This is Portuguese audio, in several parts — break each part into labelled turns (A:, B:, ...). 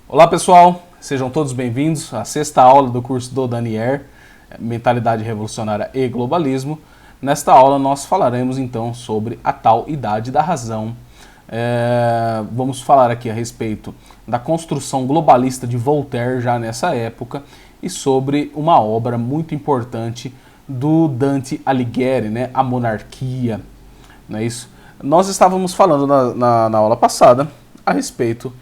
A: Olá pessoal, sejam todos bem-vindos à sexta aula do curso do Danier, Mentalidade Revolucionária e Globalismo. Nesta aula nós falaremos então sobre a tal idade da razão. Vamos falar aqui a respeito da construção globalista de Voltaire já nessa época e sobre uma obra muito importante do Dante Alighieri, né, A Monarquia. Não é isso? Nós estávamos falando na aula passada a respeito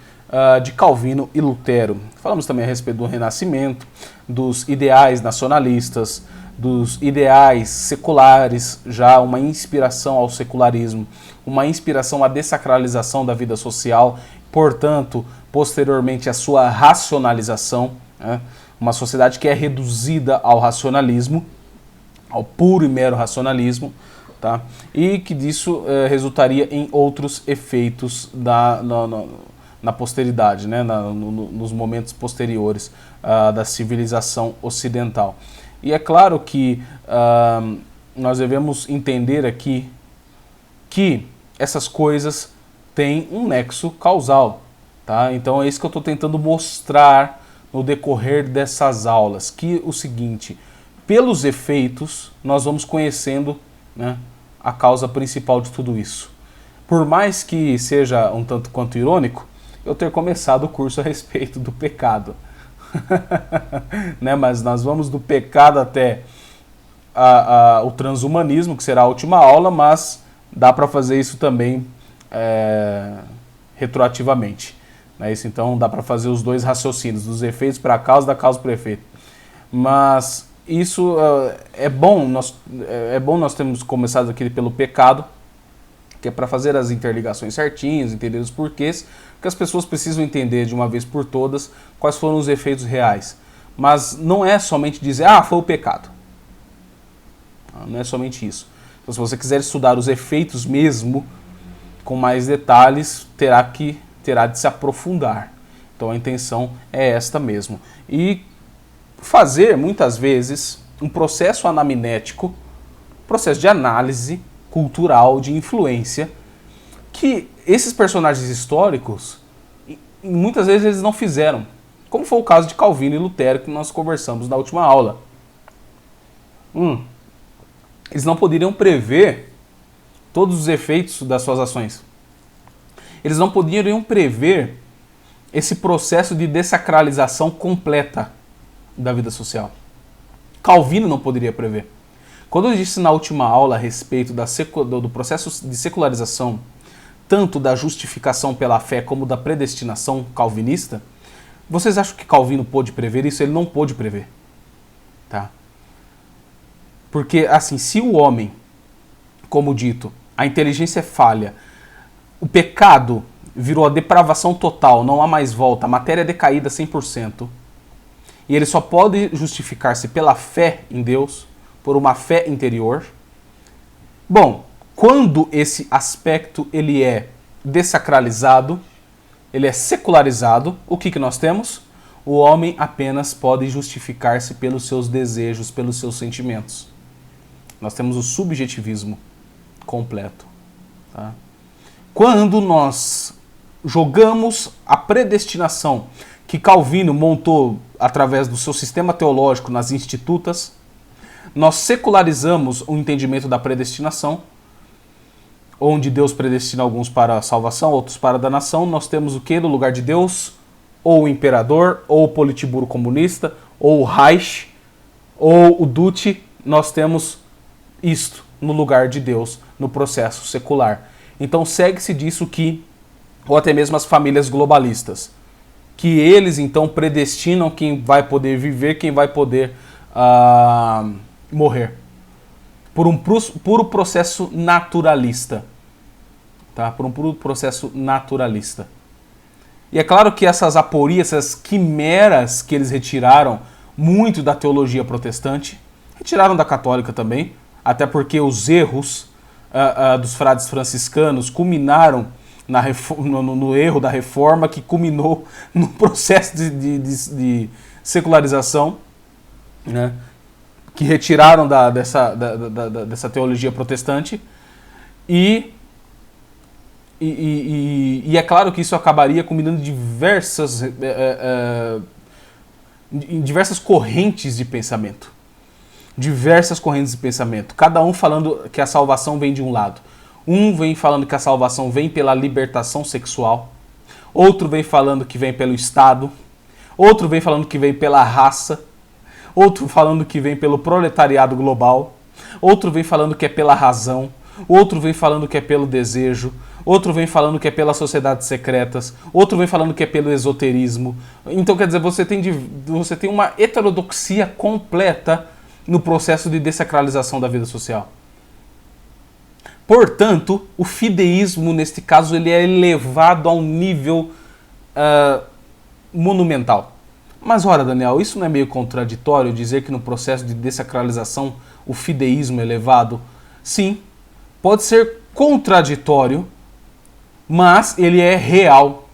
A: de Calvino e Lutero. Falamos também a respeito do Renascimento, dos ideais nacionalistas, dos ideais seculares, já uma inspiração ao secularismo, uma inspiração à dessacralização da vida social, portanto, posteriormente, a sua racionalização, né? Uma sociedade que é reduzida ao racionalismo, ao puro e mero racionalismo, tá? E que disso resultaria em outros efeitos na posteridade, né? Nos momentos posteriores da civilização ocidental. E é claro que nós devemos entender aqui que essas coisas têm um nexo causal, tá? Então é isso que eu estou tentando mostrar no decorrer dessas aulas, que o seguinte, pelos efeitos nós vamos conhecendo, né, a causa principal de tudo isso. Por mais que seja um tanto quanto irônico, eu ter começado o curso a respeito do pecado. Né? Mas nós vamos do pecado até o transhumanismo, que será a última aula, mas dá para fazer isso também retroativamente. Né? Isso, então dá para fazer os dois raciocínios, dos efeitos para a causa, da causa para o efeito. Mas isso é bom nós termos começado aqui pelo pecado, que é para fazer as interligações certinhas, entender os porquês, porque as pessoas precisam entender de uma vez por todas quais foram os efeitos reais. Mas não é somente dizer, foi o pecado. Não é somente isso. Então, se você quiser estudar os efeitos mesmo, com mais detalhes, terá de se aprofundar. Então a intenção é esta mesmo. E fazer, muitas vezes, um processo anamnético, processo de análise cultural, de influência, que esses personagens históricos, muitas vezes eles não fizeram. Como foi o caso de Calvino e Lutero, que nós conversamos na última aula. Eles não poderiam prever todos os efeitos das suas ações. Eles não poderiam prever esse processo de dessacralização completa da vida social. Calvino não poderia prever. Quando eu disse na última aula a respeito do processo de secularização, tanto da justificação pela fé como da predestinação calvinista, vocês acham que Calvino pôde prever isso? Ele não pôde prever. Tá? Porque, assim, se o homem, como dito, a inteligência é falha, o pecado virou a depravação total, não há mais volta, a matéria é decaída 100%, e ele só pode justificar-se pela fé em Deus, por uma fé interior. Bom, quando esse aspecto ele é dessacralizado, ele é secularizado, o que nós temos? O homem apenas pode justificar-se pelos seus desejos, pelos seus sentimentos. Nós temos o subjetivismo completo. Tá? Quando nós jogamos a predestinação que Calvino montou através do seu sistema teológico nas institutas, nós secularizamos o entendimento da predestinação, onde Deus predestina alguns para a salvação, outros para a danação. Nós temos o que no lugar de Deus? Ou o imperador, ou o Politburo comunista, ou o Reich, ou o Duce. Nós temos isto no lugar de Deus, no processo secular. Então segue-se disso que, ou até mesmo as famílias globalistas, que eles então predestinam quem vai poder viver, quem vai poder morrer. Por um puro processo naturalista. Tá? Por um puro processo naturalista. E é claro que essas aporias, essas quimeras que eles retiraram muito da teologia protestante, retiraram da católica também, até porque os erros dos frades franciscanos culminaram no erro da reforma, que culminou no processo de secularização, né? Que retiraram dessa teologia protestante e E é claro que isso acabaria combinando em diversas correntes de pensamento. Diversas correntes de pensamento. Cada um falando que a salvação vem de um lado. Um vem falando que a salvação vem pela libertação sexual. Outro vem falando que vem pelo Estado. Outro vem falando que vem pela raça. Outro falando que vem pelo proletariado global. Outro vem falando que é pela razão. Outro vem falando que é pelo desejo. Outro vem falando que é pelas sociedades secretas. Outro vem falando que é pelo esoterismo. Então, quer dizer, você tem uma heterodoxia completa no processo de dessacralização da vida social. Portanto, o fideísmo, neste caso, ele é elevado a um nível monumental. Mas, ora, Daniel, isso não é meio contraditório dizer que no processo de dessacralização o fideísmo é elevado? Sim, pode ser contraditório, mas ele é real.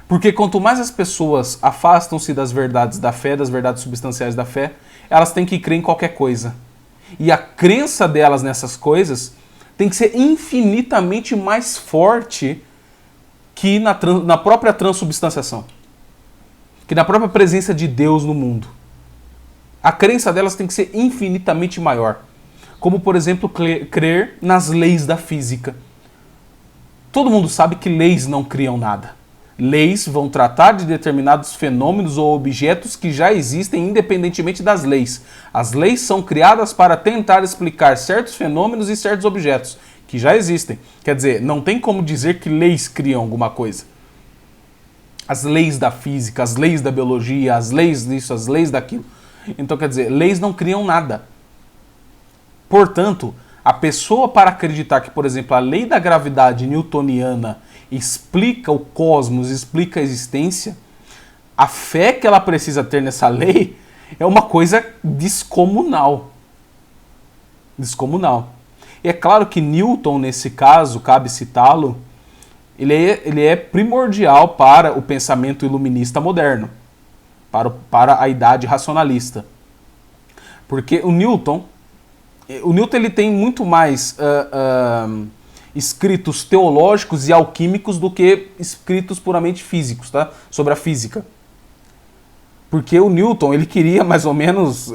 A: Porque quanto mais as pessoas afastam-se das verdades da fé, das verdades substanciais da fé, elas têm que crer em qualquer coisa. E a crença delas nessas coisas tem que ser infinitamente mais forte que na própria transubstanciação, que na própria presença de Deus no mundo. A crença delas tem que ser infinitamente maior. Como, por exemplo, crer nas leis da física. Todo mundo sabe que leis não criam nada. Leis vão tratar de determinados fenômenos ou objetos que já existem independentemente das leis. As leis são criadas para tentar explicar certos fenômenos e certos objetos que já existem. Quer dizer, não tem como dizer que leis criam alguma coisa. As leis da física, as leis da biologia, as leis disso, as leis daquilo. Então, quer dizer, leis não criam nada. Portanto, a pessoa, para acreditar que, por exemplo, a lei da gravidade newtoniana explica o cosmos, explica a existência, a fé que ela precisa ter nessa lei é uma coisa descomunal. Descomunal. E é claro que Newton, nesse caso, cabe citá-lo, ele é primordial para o pensamento iluminista moderno, para a idade racionalista. Porque o Newton ele tem muito mais escritos teológicos e alquímicos do que escritos puramente físicos, tá? Sobre a física. Porque o Newton, ele queria mais ou menos,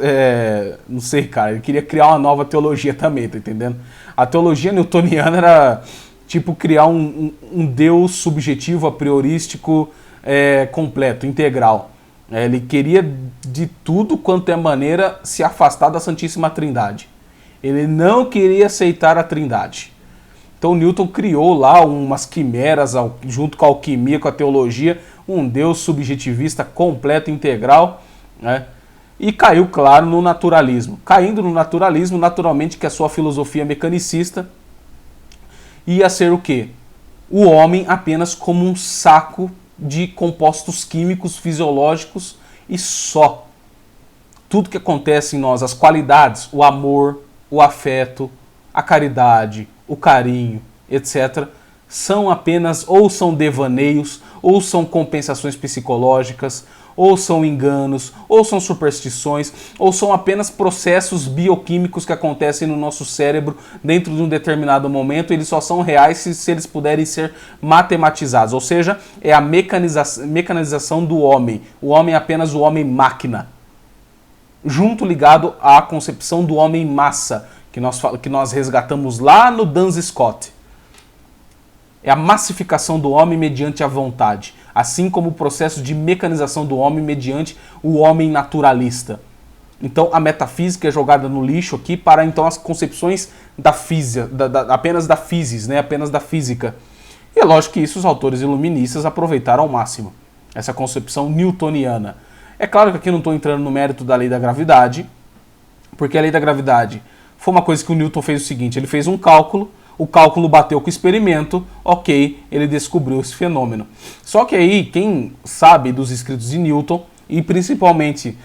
A: não sei, cara, ele queria criar uma nova teologia também, tá entendendo? A teologia newtoniana era, tipo, criar um Deus subjetivo, a priorístico, completo, integral. Ele queria, de tudo quanto é maneira, se afastar da Santíssima Trindade. Ele não queria aceitar a Trindade. Então Newton criou lá umas quimeras, junto com a alquimia, com a teologia, um Deus subjetivista completo, integral, né? E caiu, claro, no naturalismo. Caindo no naturalismo, naturalmente que a sua filosofia mecanicista ia ser o quê? O homem apenas como um saco de compostos químicos, fisiológicos e só. Tudo que acontece em nós, as qualidades, o amor, o afeto, a caridade, o carinho, etc., são apenas ou são devaneios, ou são compensações psicológicas, ou são enganos, ou são superstições, ou são apenas processos bioquímicos que acontecem no nosso cérebro dentro de um determinado momento. Eles só são reais se eles puderem ser matematizados, ou seja, é a mecanização do homem. O homem é apenas o homem-máquina, junto ligado à concepção do homem-massa, que nós resgatamos lá no Duns Scott. É a massificação do homem mediante a vontade, assim como o processo de mecanização do homem mediante o homem naturalista. Então a metafísica é jogada no lixo aqui para então as concepções da física, apenas da physis, né? Apenas da física. E é lógico que isso os autores iluministas aproveitaram ao máximo, essa concepção newtoniana. É claro que aqui eu não estou entrando no mérito da lei da gravidade, porque a lei da gravidade foi uma coisa que o Newton fez o seguinte: ele fez um cálculo, o cálculo bateu com o experimento, ok, ele descobriu esse fenômeno. Só que aí, quem sabe dos escritos de Newton, e principalmente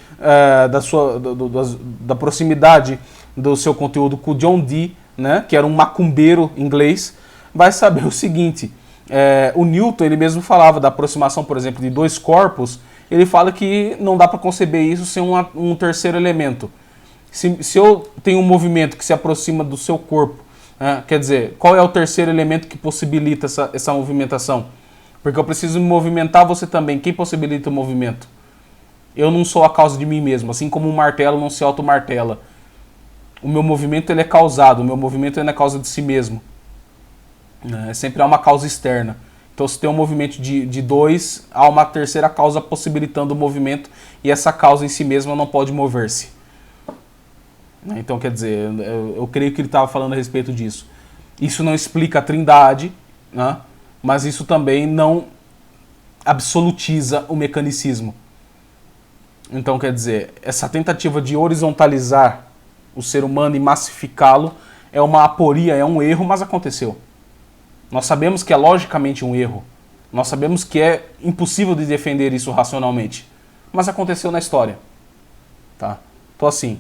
A: da proximidade do seu conteúdo com o John Dee, né, que era um macumbeiro inglês, vai saber o seguinte: o Newton, ele mesmo falava da aproximação, por exemplo, de dois corpos. Ele fala que não dá para conceber isso sem um terceiro elemento. Se eu tenho um movimento que se aproxima do seu corpo Quer dizer, qual é o terceiro elemento que possibilita essa movimentação? Porque eu preciso me movimentar, você também. Quem possibilita o movimento? Eu não sou a causa de mim mesmo, assim como um martelo não se automartela. O meu movimento ele é causado, o meu movimento ele é causa de si mesmo. Sempre há uma causa externa. Então, se tem um movimento de dois, há uma terceira causa possibilitando o movimento e essa causa em si mesma não pode mover-se. Então, quer dizer, eu creio que ele estava falando a respeito disso. Isso não explica a trindade, né? Mas isso também não absolutiza o mecanicismo. Então, quer dizer, essa tentativa de horizontalizar o ser humano e massificá-lo é uma aporia, é um erro, mas aconteceu. Nós sabemos que é logicamente um erro. Nós sabemos que é impossível de defender isso racionalmente. Mas aconteceu na história. Tá? Então assim,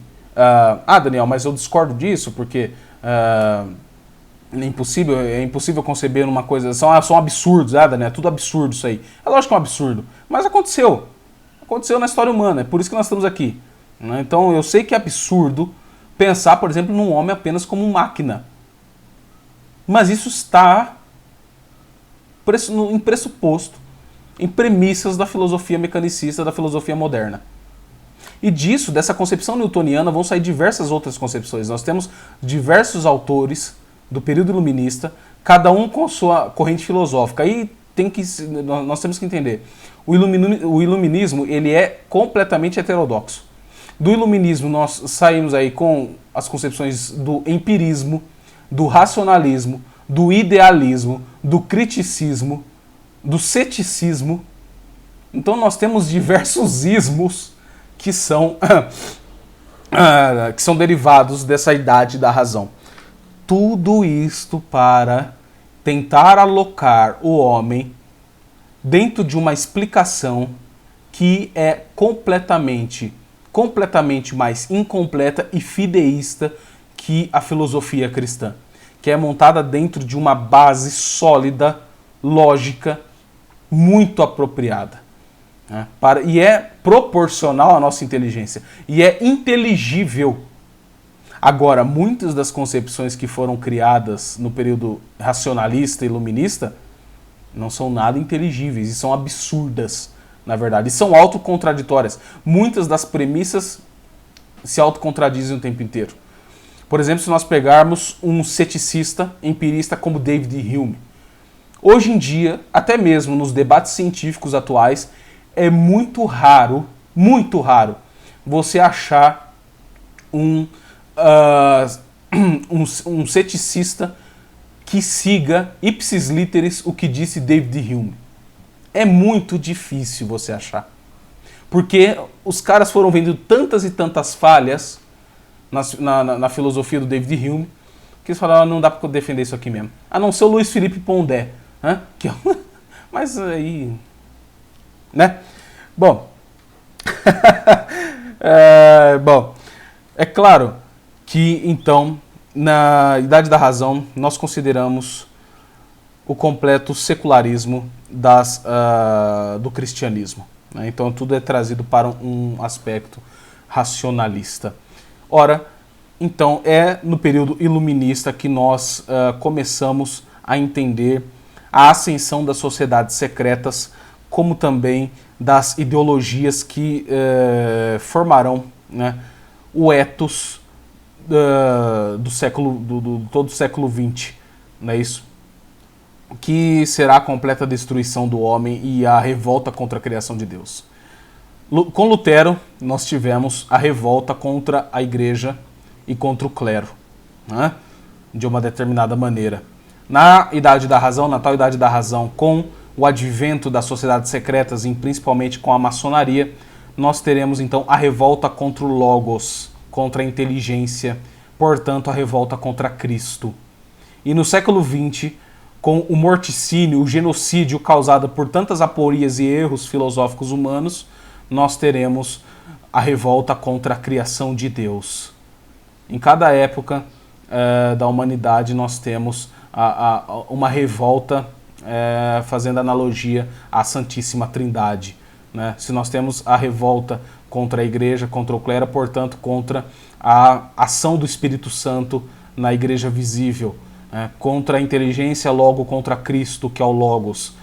A: Daniel, mas eu discordo disso porque é impossível conceber uma coisa... São absurdos, Daniel, é tudo absurdo isso aí. É lógico que é um absurdo, mas aconteceu. Aconteceu na história humana, é por isso que nós estamos aqui. Né? Então eu sei que é absurdo pensar, por exemplo, num homem apenas como máquina. Mas isso está em pressuposto, em premissas da filosofia mecanicista, da filosofia moderna. E dessa concepção newtoniana, vão sair diversas outras concepções. Nós temos diversos autores do período iluminista, cada um com sua corrente filosófica. Aí nós temos que entender, o iluminismo ele é completamente heterodoxo. Do iluminismo nós saímos aí com as concepções do empirismo, do racionalismo, do idealismo, do criticismo, do ceticismo. Então nós temos diversos ismos que são derivados dessa idade da razão. Tudo isto para tentar alocar o homem dentro de uma explicação que é completamente mais incompleta e fideísta que a filosofia cristã, que é montada dentro de uma base sólida, lógica, muito apropriada. Né? E é proporcional à nossa inteligência. E é inteligível. Agora, muitas das concepções que foram criadas no período racionalista e iluminista não são nada inteligíveis e são absurdas, na verdade. E são autocontraditórias. Muitas das premissas se autocontradizem o tempo inteiro. Por exemplo, se nós pegarmos um ceticista, empirista como David Hume. Hoje em dia, até mesmo nos debates científicos atuais, é muito raro você achar um ceticista que siga ipsis literis o que disse David Hume. É muito difícil você achar. Porque os caras foram vendo tantas e tantas falhas na filosofia do David Hume, que eles falaram, não dá para defender isso aqui mesmo. A não ser o Luiz Felipe Pondé. Né? Mas aí... Né? Bom... é claro que, então, na Idade da Razão, nós consideramos o completo secularismo do cristianismo. Né? Então, tudo é trazido para um aspecto racionalista. Ora, então, é no período iluminista que nós começamos a entender a ascensão das sociedades secretas, como também das ideologias que formarão, né, o ethos todo o século XX, não é isso? Que será a completa destruição do homem e a revolta contra a criação de Deus. Com Lutero, nós tivemos a revolta contra a igreja e contra o clero, né? De uma determinada maneira. Na Idade da Razão, na tal Idade da Razão, com o advento das sociedades secretas, e principalmente com a maçonaria, nós teremos então a revolta contra o Logos, contra a inteligência, portanto a revolta contra Cristo. E no século XX, com o morticínio, o genocídio causado por tantas aporias e erros filosóficos humanos, nós teremos a revolta contra a criação de Deus. Em cada época da humanidade nós temos uma revolta fazendo analogia à Santíssima Trindade. Né? Se nós temos a revolta contra a igreja, contra o clero, portanto, contra a ação do Espírito Santo na igreja visível. contra a inteligência, logo contra Cristo, que é o Logos.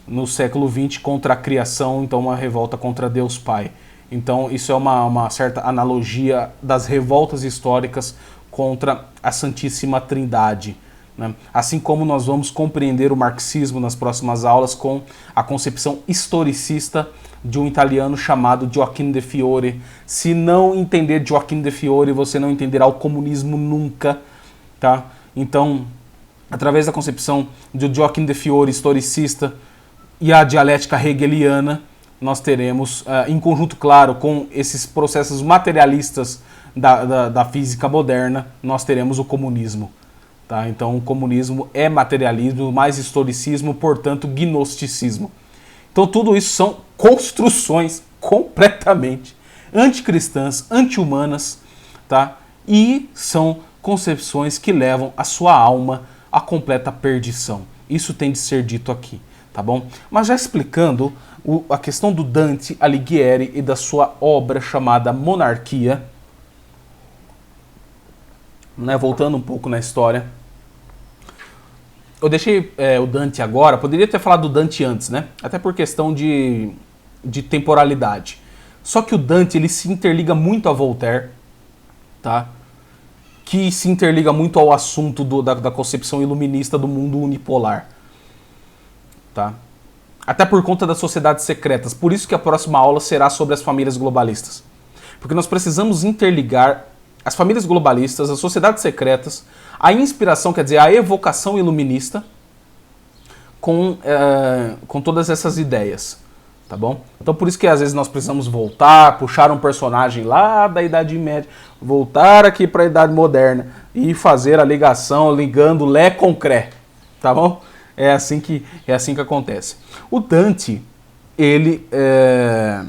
A: No século XX, contra a criação, então uma revolta contra Deus Pai. Então isso é uma certa analogia das revoltas históricas contra a Santíssima Trindade. Né? Assim como nós vamos compreender o marxismo nas próximas aulas com a concepção historicista de um italiano chamado Gioacchino de Fiore. Se não entender Gioacchino de Fiore, você não entenderá o comunismo nunca. Tá? Então, através da concepção de Gioacchino de Fiore, historicista, e a dialética hegeliana, nós teremos, em conjunto, claro, com esses processos materialistas da física moderna, nós teremos o comunismo. Tá? Então, o comunismo é materialismo, mais historicismo, portanto, gnosticismo. Então, tudo isso são construções completamente anticristãs, anti-humanas, tá? E são concepções que levam a sua alma à completa perdição. Isso tem de ser dito aqui. Tá bom? Mas já explicando a questão do Dante Alighieri e da sua obra chamada Monarquia, né, voltando um pouco na história, eu deixei o Dante agora, poderia ter falado do Dante antes, né? Até por questão de temporalidade. Só que o Dante ele se interliga muito a Voltaire, tá? Que se interliga muito ao assunto da concepção iluminista do mundo unipolar. Tá? Até por conta das sociedades secretas. Por isso que a próxima aula será sobre as famílias globalistas. Porque nós precisamos interligar as famílias globalistas, as sociedades secretas, a inspiração, quer dizer, a evocação iluminista com todas essas ideias. Tá bom? Então por isso que às vezes nós precisamos voltar, puxar um personagem lá da Idade Média, voltar aqui para a Idade Moderna e fazer a ligação ligando Lé com Cré. Tá bom? É assim que acontece. O Dante, ele é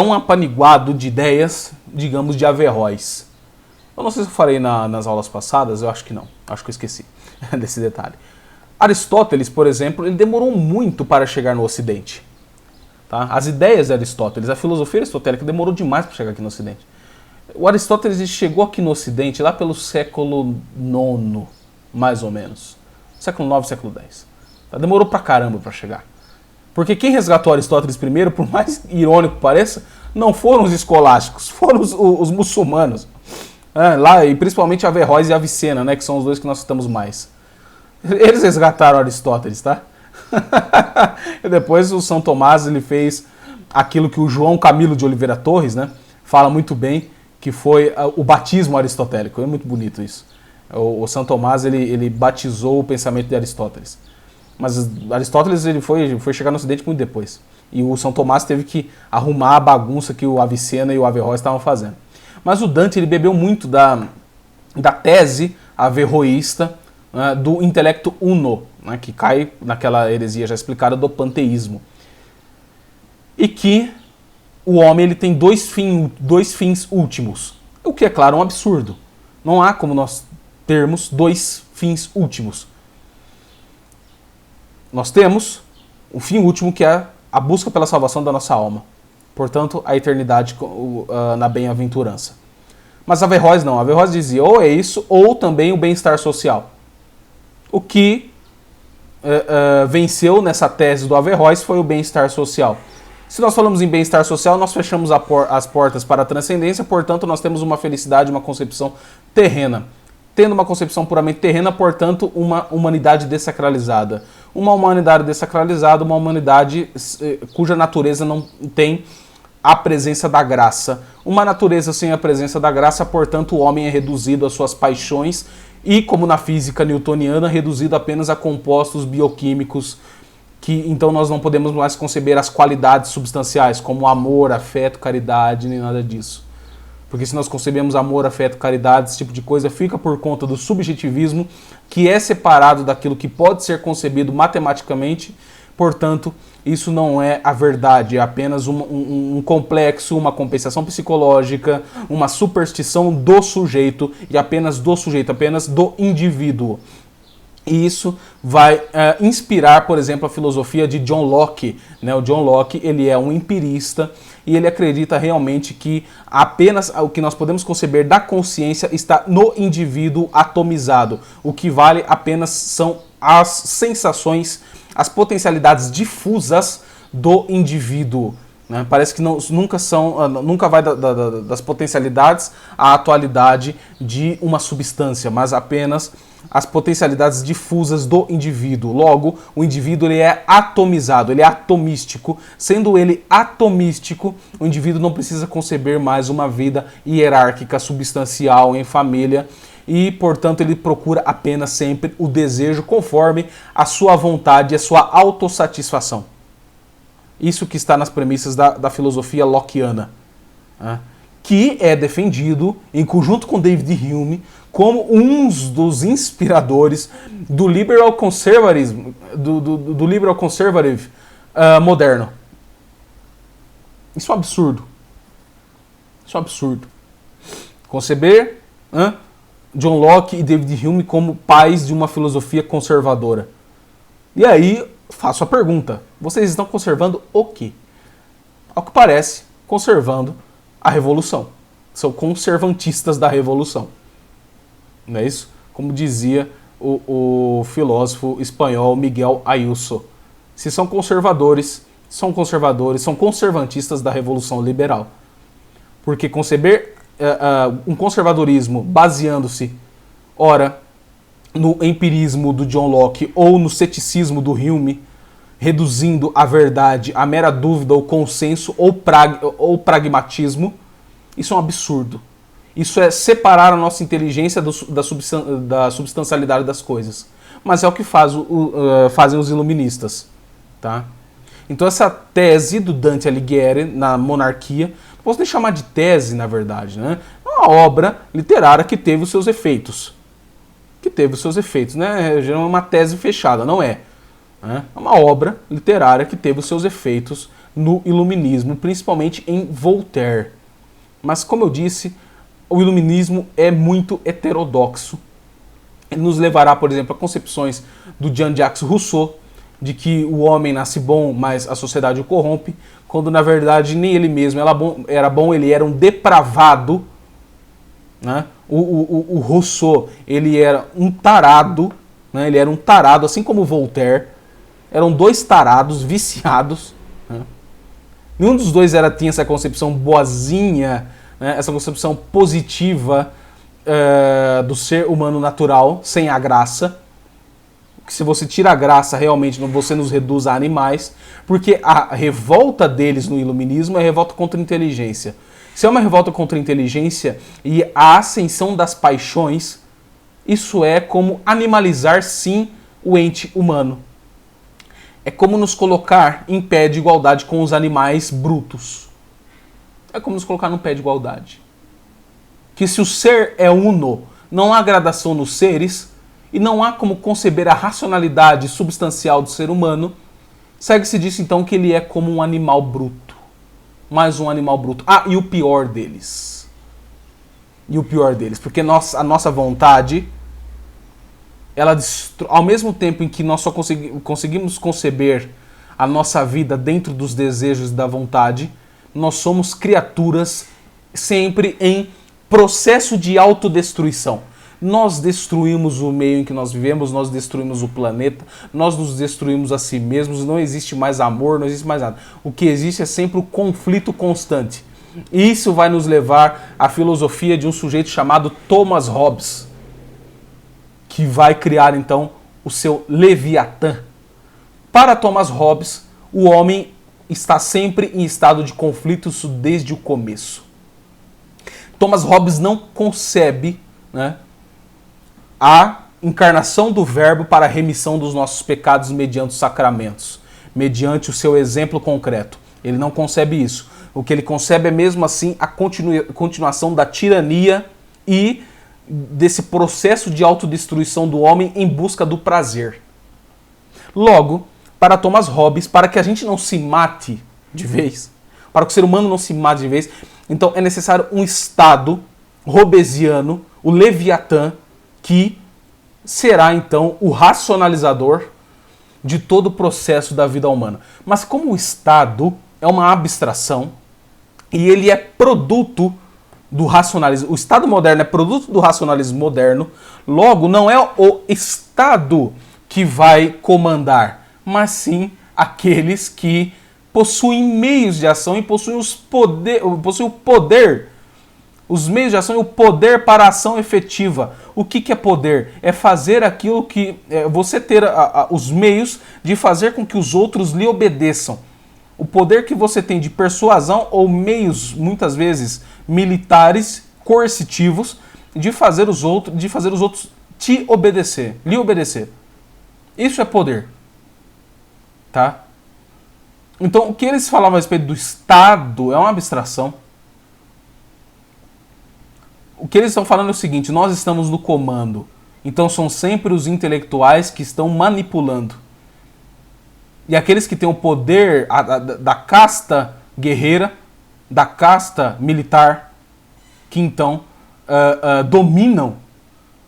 A: um apaniguado de ideias, digamos, de Averroes. Eu não sei se eu falei nas aulas passadas, eu acho que não. Acho que eu esqueci desse detalhe. Aristóteles, por exemplo, ele demorou muito para chegar no Ocidente. Tá? As ideias de Aristóteles, a filosofia aristotélica demorou demais para chegar aqui no Ocidente. O Aristóteles chegou aqui no Ocidente lá pelo século IX, mais ou menos. Século IX, século X. Tá? Demorou pra caramba pra chegar. Porque quem resgatou Aristóteles primeiro, por mais irônico que pareça, não foram os escolásticos, foram os muçulmanos. Lá, e principalmente Averroes e Avicena, né, que são os dois que nós citamos mais. Eles resgataram Aristóteles, tá? E depois o São Tomás ele fez aquilo que o João Camilo de Oliveira Torres, né, fala muito bem, que foi o batismo aristotélico. É muito bonito isso. O São Tomás ele batizou o pensamento de Aristóteles. Mas Aristóteles ele foi chegar no Ocidente muito depois. E o São Tomás teve que arrumar a bagunça que o Avicena e o Averroes estavam fazendo. Mas o Dante ele bebeu muito da tese averroísta, né, do intelecto uno, né, que cai naquela heresia já explicada do panteísmo. E que o homem ele tem dois fins últimos. O que é claro um absurdo. Não há como nós termos dois fins últimos. Nós temos o fim último que é a busca pela salvação da nossa alma. Portanto, a eternidade na bem-aventurança. Mas Averroes não. Averroes dizia ou é isso ou também o bem-estar social. O que venceu nessa tese do Averroes foi o bem-estar social. Se nós falamos em bem-estar social, nós fechamos as portas para a transcendência, portanto, nós temos uma felicidade, uma concepção terrena. Tendo uma concepção puramente terrena, portanto, uma humanidade dessacralizada. Uma humanidade dessacralizada, uma humanidade cuja natureza não tem a presença da graça. Uma natureza sem a presença da graça, portanto, o homem é reduzido às suas paixões e, como na física newtoniana, reduzido apenas a compostos bioquímicos que, então, nós não podemos mais conceber as qualidades substanciais, como amor, afeto, caridade, nem nada disso. Porque se nós concebemos amor, afeto, caridade, esse tipo de coisa, fica por conta do subjetivismo, que é separado daquilo que pode ser concebido matematicamente. Portanto, isso não é a verdade, é apenas um complexo, uma compensação psicológica, uma superstição do sujeito, e apenas do sujeito, apenas do indivíduo. E isso vai inspirar, por exemplo, a filosofia de John Locke, né? O John Locke, ele é um empirista e ele acredita realmente que apenas o que nós podemos conceber da consciência está no indivíduo atomizado. O que vale apenas são as sensações, as potencialidades difusas do indivíduo. Né? Parece que nunca vai das potencialidades à atualidade de uma substância, mas apenas as potencialidades difusas do indivíduo. Logo, o indivíduo ele é atomizado, ele é atomístico. Sendo ele atomístico, o indivíduo não precisa conceber mais uma vida hierárquica, substancial, em família, e, portanto, ele procura apenas sempre o desejo conforme a sua vontade e a sua autossatisfação. Isso que está nas premissas da filosofia lockeana, né? Que é defendido, em conjunto com David Hume, como um dos inspiradores do liberal conservatismo, do liberal conservative moderno. Isso é um absurdo. Isso é um absurdo. Conceber John Locke e David Hume como pais de uma filosofia conservadora. E aí, faço a pergunta: vocês estão conservando o quê? Ao que parece, conservando a revolução. São conservantistas da revolução. Não é isso? Como dizia o filósofo espanhol Miguel Ayuso. Se são conservadores, são conservantistas da revolução liberal. Porque conceber um conservadorismo baseando-se, ora, no empirismo do John Locke ou no ceticismo do Hume, reduzindo a verdade à mera dúvida ou consenso ou pragmatismo, isso é um absurdo. Isso é separar a nossa inteligência da substancialidade das coisas. Mas é o que fazem os iluministas. Tá? Então essa tese do Dante Alighieri na Monarquia, não posso nem chamar de tese, na verdade, né? É uma obra literária que teve os seus efeitos. Né? Já é uma tese fechada, não é? É uma obra literária que teve os seus efeitos no iluminismo, principalmente em Voltaire. Mas, como eu disse, o iluminismo é muito heterodoxo. Ele nos levará, por exemplo, a concepções do Jean-Jacques Rousseau, de que o homem nasce bom, mas a sociedade o corrompe, quando na verdade nem ele mesmo era bom, ele era um depravado. Né? O Rousseau, ele era um tarado, né? Ele era um tarado, assim como o Voltaire. Eram dois tarados, viciados. Né? Nenhum dos dois tinha essa concepção boazinha, né? Essa concepção positiva do ser humano natural, sem a graça. Que se você tira a graça, realmente você nos reduz a animais, porque a revolta deles no iluminismo é a revolta contra a inteligência. Se é uma revolta contra a inteligência e a ascensão das paixões, isso é como animalizar, sim, o ente humano. É como nos colocar em pé de igualdade com os animais brutos. É como nos colocar no pé de igualdade. Que se o ser é uno, não há gradação nos seres, e não há como conceber a racionalidade substancial do ser humano, segue-se disso então que ele é como um animal bruto. Mais um animal bruto. Ah, e o pior deles. Porque a nossa vontade, ela ao mesmo tempo em que nós só conseguimos conceber a nossa vida dentro dos desejos da vontade, nós somos criaturas sempre em processo de autodestruição. Nós destruímos o meio em que nós vivemos, nós destruímos o planeta, nós nos destruímos a si mesmos, não existe mais amor, não existe mais nada. O que existe é sempre o conflito constante. E isso vai nos levar à filosofia de um sujeito chamado Thomas Hobbes, que vai criar então o seu Leviatã. Para Thomas Hobbes, o homem está sempre em estado de conflito desde o começo. Thomas Hobbes não concebe, né, a encarnação do verbo para a remissão dos nossos pecados mediante os sacramentos, mediante o seu exemplo concreto. Ele não concebe isso. O que ele concebe é mesmo assim a continuação da tirania e desse processo de autodestruição do homem em busca do prazer. Logo, para Thomas Hobbes, para que a gente não se mate de vez, para que o ser humano não se mate de vez, então é necessário um estado hobbesiano, o Leviatã, que será então o racionalizador de todo o processo da vida humana. Mas como o Estado é uma abstração e ele é produto do racionalismo, o Estado moderno é produto do racionalismo moderno, logo não é o Estado que vai comandar, mas sim aqueles que possuem meios de ação e possuem o poder, os meios de ação e o poder para a ação efetiva. O que é poder? É fazer aquilo que... você ter os meios de fazer com que os outros lhe obedeçam. O poder que você tem de persuasão ou meios, muitas vezes, militares, coercitivos, de fazer os outros te obedecer, lhe obedecer. Isso é poder. Tá? Então, o que eles falavam a respeito do Estado é uma abstração. O que eles estão falando é o seguinte: nós estamos no comando. Então são sempre os intelectuais que estão manipulando. E aqueles que têm o poder da casta guerreira, da casta militar, que então dominam,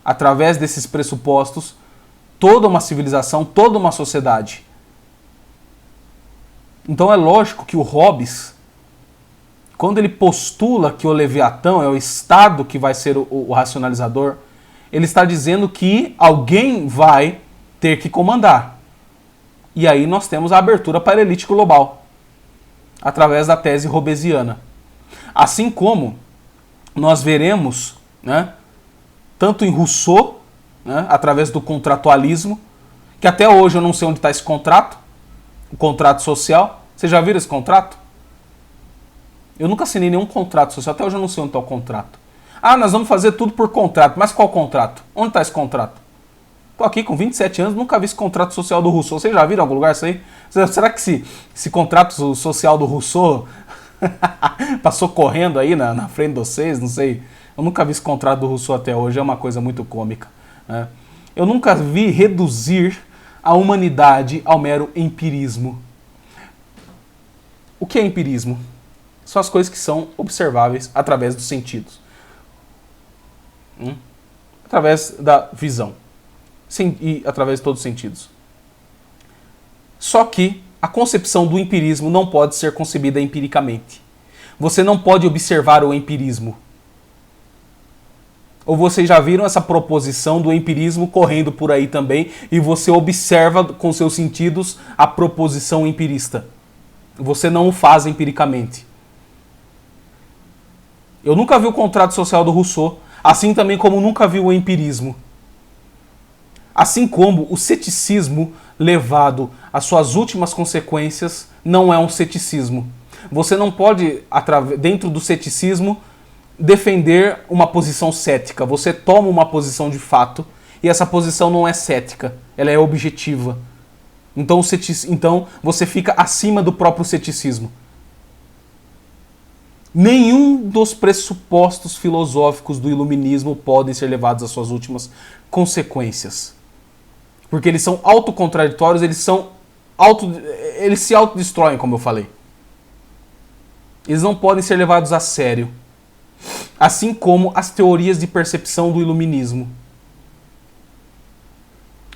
A: através desses pressupostos, toda uma civilização, toda uma sociedade. Então é lógico que o Hobbes, quando ele postula que o Leviatã é o Estado que vai ser o racionalizador, ele está dizendo que alguém vai ter que comandar. E aí nós temos a abertura para a elite global, através da tese hobbesiana. Assim como nós veremos, né, tanto em Rousseau, né, através do contratualismo, que até hoje eu não sei onde está esse contrato, o contrato social. Vocês já viram esse contrato? Eu nunca assinei nenhum contrato social, até hoje eu não sei onde está o contrato. Ah, nós vamos fazer tudo por contrato. Mas qual contrato? Onde está esse contrato? Estou aqui com 27 anos, nunca vi esse contrato social do Rousseau. Vocês já viram em algum lugar isso aí? Será que esse contrato social do Rousseau passou correndo aí na frente de vocês? Não sei. Eu nunca vi esse contrato do Rousseau até hoje, é uma coisa muito cômica. Né? Eu nunca vi reduzir a humanidade ao mero empirismo. O que é empirismo? São as coisas que são observáveis através dos sentidos. Através da visão. E através de todos os sentidos. Só que a concepção do empirismo não pode ser concebida empiricamente. Você não pode observar o empirismo. Ou vocês já viram essa proposição do empirismo correndo por aí também e você observa com seus sentidos a proposição empirista. Você não o faz empiricamente. Eu nunca vi o contrato social do Rousseau, assim também como nunca vi o empirismo. Assim como o ceticismo levado às suas últimas consequências não é um ceticismo. Você não pode, dentro do ceticismo, defender uma posição cética. Você toma uma posição de fato e essa posição não é cética, ela é objetiva. Então você fica acima do próprio ceticismo. Nenhum dos pressupostos filosóficos do iluminismo podem ser levados às suas últimas consequências. Porque eles são autocontraditórios, eles se autodestroem, como eu falei. Eles não podem ser levados a sério. Assim como as teorias de percepção do iluminismo.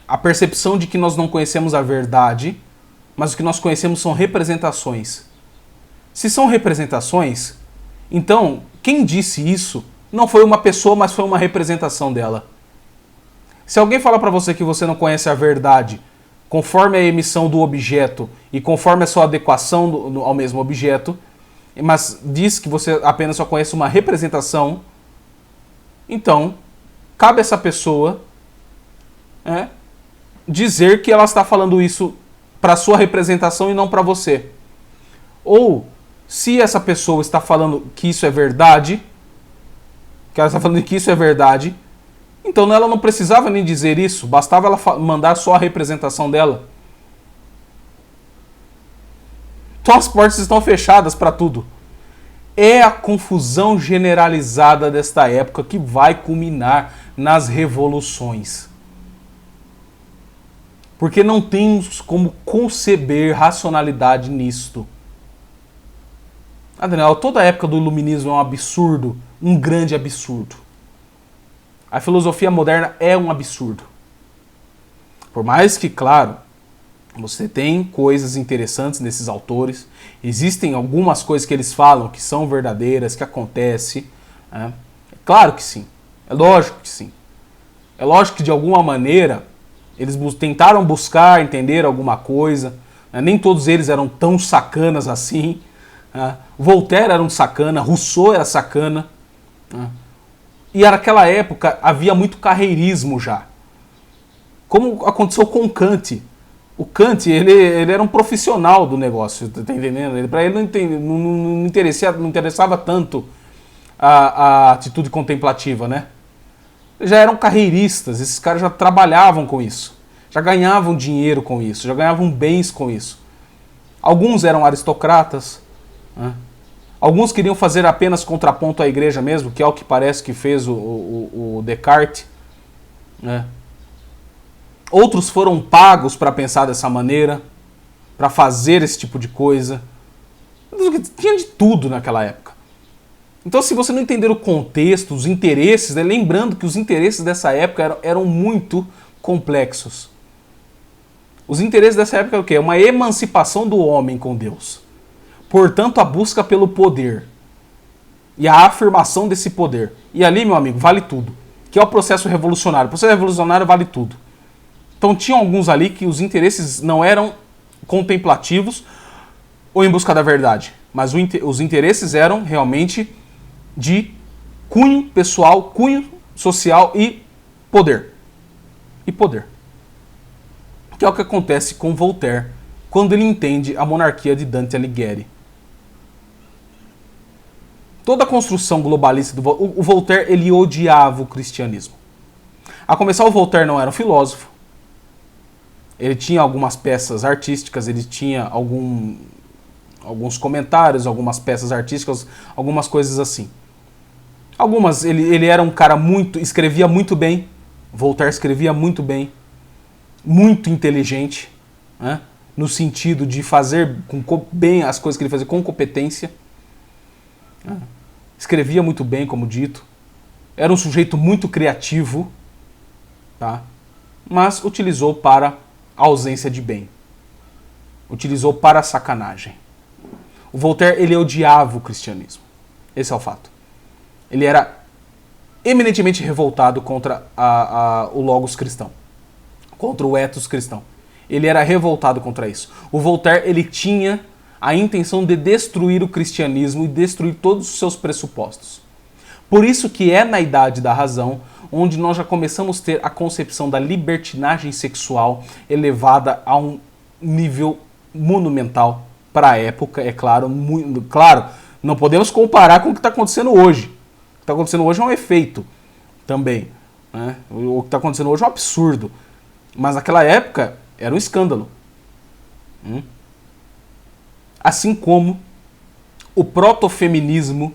A: A percepção de que nós não conhecemos a verdade, mas o que nós conhecemos são representações. Se são representações, então quem disse isso não foi uma pessoa, mas foi uma representação dela. Se alguém falar para você que você não conhece a verdade conforme a emissão do objeto e conforme a sua adequação ao mesmo objeto, mas diz que você apenas só conhece uma representação, então cabe a essa pessoa dizer que ela está falando isso para a sua representação e não para você. Ou, se essa pessoa está falando que isso é verdade, então ela não precisava nem dizer isso, bastava ela mandar só a representação dela. Então as portas estão fechadas para tudo. É a confusão generalizada desta época que vai culminar nas revoluções. Porque não temos como conceber racionalidade nisto. Daniel, toda a época do iluminismo é um absurdo, um grande absurdo. A filosofia moderna é um absurdo. Por mais que, claro, você tem coisas interessantes nesses autores, existem algumas coisas que eles falam que são verdadeiras, que acontecem. Né? É claro que sim, é lógico que sim. É lógico que de alguma maneira eles tentaram buscar entender alguma coisa, né? Nem todos eles eram tão sacanas assim. Né? Voltaire era um sacana, Rousseau era sacana. Né? E naquela época havia muito carreirismo já. Como aconteceu com Kant. O Kant, ele era um profissional do negócio, tá entendendo? Para ele não interessava tanto a atitude contemplativa, né? Já eram carreiristas, esses caras já trabalhavam com isso, já ganhavam dinheiro com isso, já ganhavam bens com isso. Alguns eram aristocratas, né? Alguns queriam fazer apenas contraponto à igreja mesmo, que é o que parece que fez o Descartes, né? Outros foram pagos para pensar dessa maneira, para fazer esse tipo de coisa. Tinha de tudo naquela época. Então, se você não entender o contexto, os interesses, né, lembrando que os interesses dessa época eram muito complexos. Os interesses dessa época eram o quê? Uma emancipação do homem com Deus. Portanto, a busca pelo poder. E a afirmação desse poder. E ali, meu amigo, vale tudo. Que é o processo revolucionário. O processo revolucionário vale tudo. Então tinham alguns ali que os interesses não eram contemplativos ou em busca da verdade, mas os interesses eram realmente de cunho pessoal, cunho social e poder. E poder. Que é o que acontece com Voltaire quando ele entende a monarquia de Dante Alighieri. Toda a construção globalista do o Voltaire, ele odiava o cristianismo. A começar, o Voltaire não era um filósofo. Ele tinha algumas peças artísticas, ele tinha alguns comentários, algumas peças artísticas, algumas coisas assim. Algumas, ele era um cara escrevia muito bem, Voltaire escrevia muito bem, muito inteligente, né? No sentido de fazer bem as coisas que ele fazia com competência. Né? Escrevia muito bem, como dito. Era um sujeito muito criativo, tá? Mas utilizou para a ausência de bem. Utilizou para a sacanagem. O Voltaire, ele odiava o cristianismo. Esse é o fato. Ele era eminentemente revoltado contra o logos cristão. Contra o ethos cristão. Ele era revoltado contra isso. O Voltaire, ele tinha a intenção de destruir o cristianismo e destruir todos os seus pressupostos. Por isso que é na Idade da Razão onde nós já começamos a ter a concepção da libertinagem sexual elevada a um nível monumental para a época, é claro. Claro, não podemos comparar com o que está acontecendo hoje. O que está acontecendo hoje é um efeito também. Né? O que está acontecendo hoje é um absurdo. Mas naquela época era um escândalo. Assim como o protofeminismo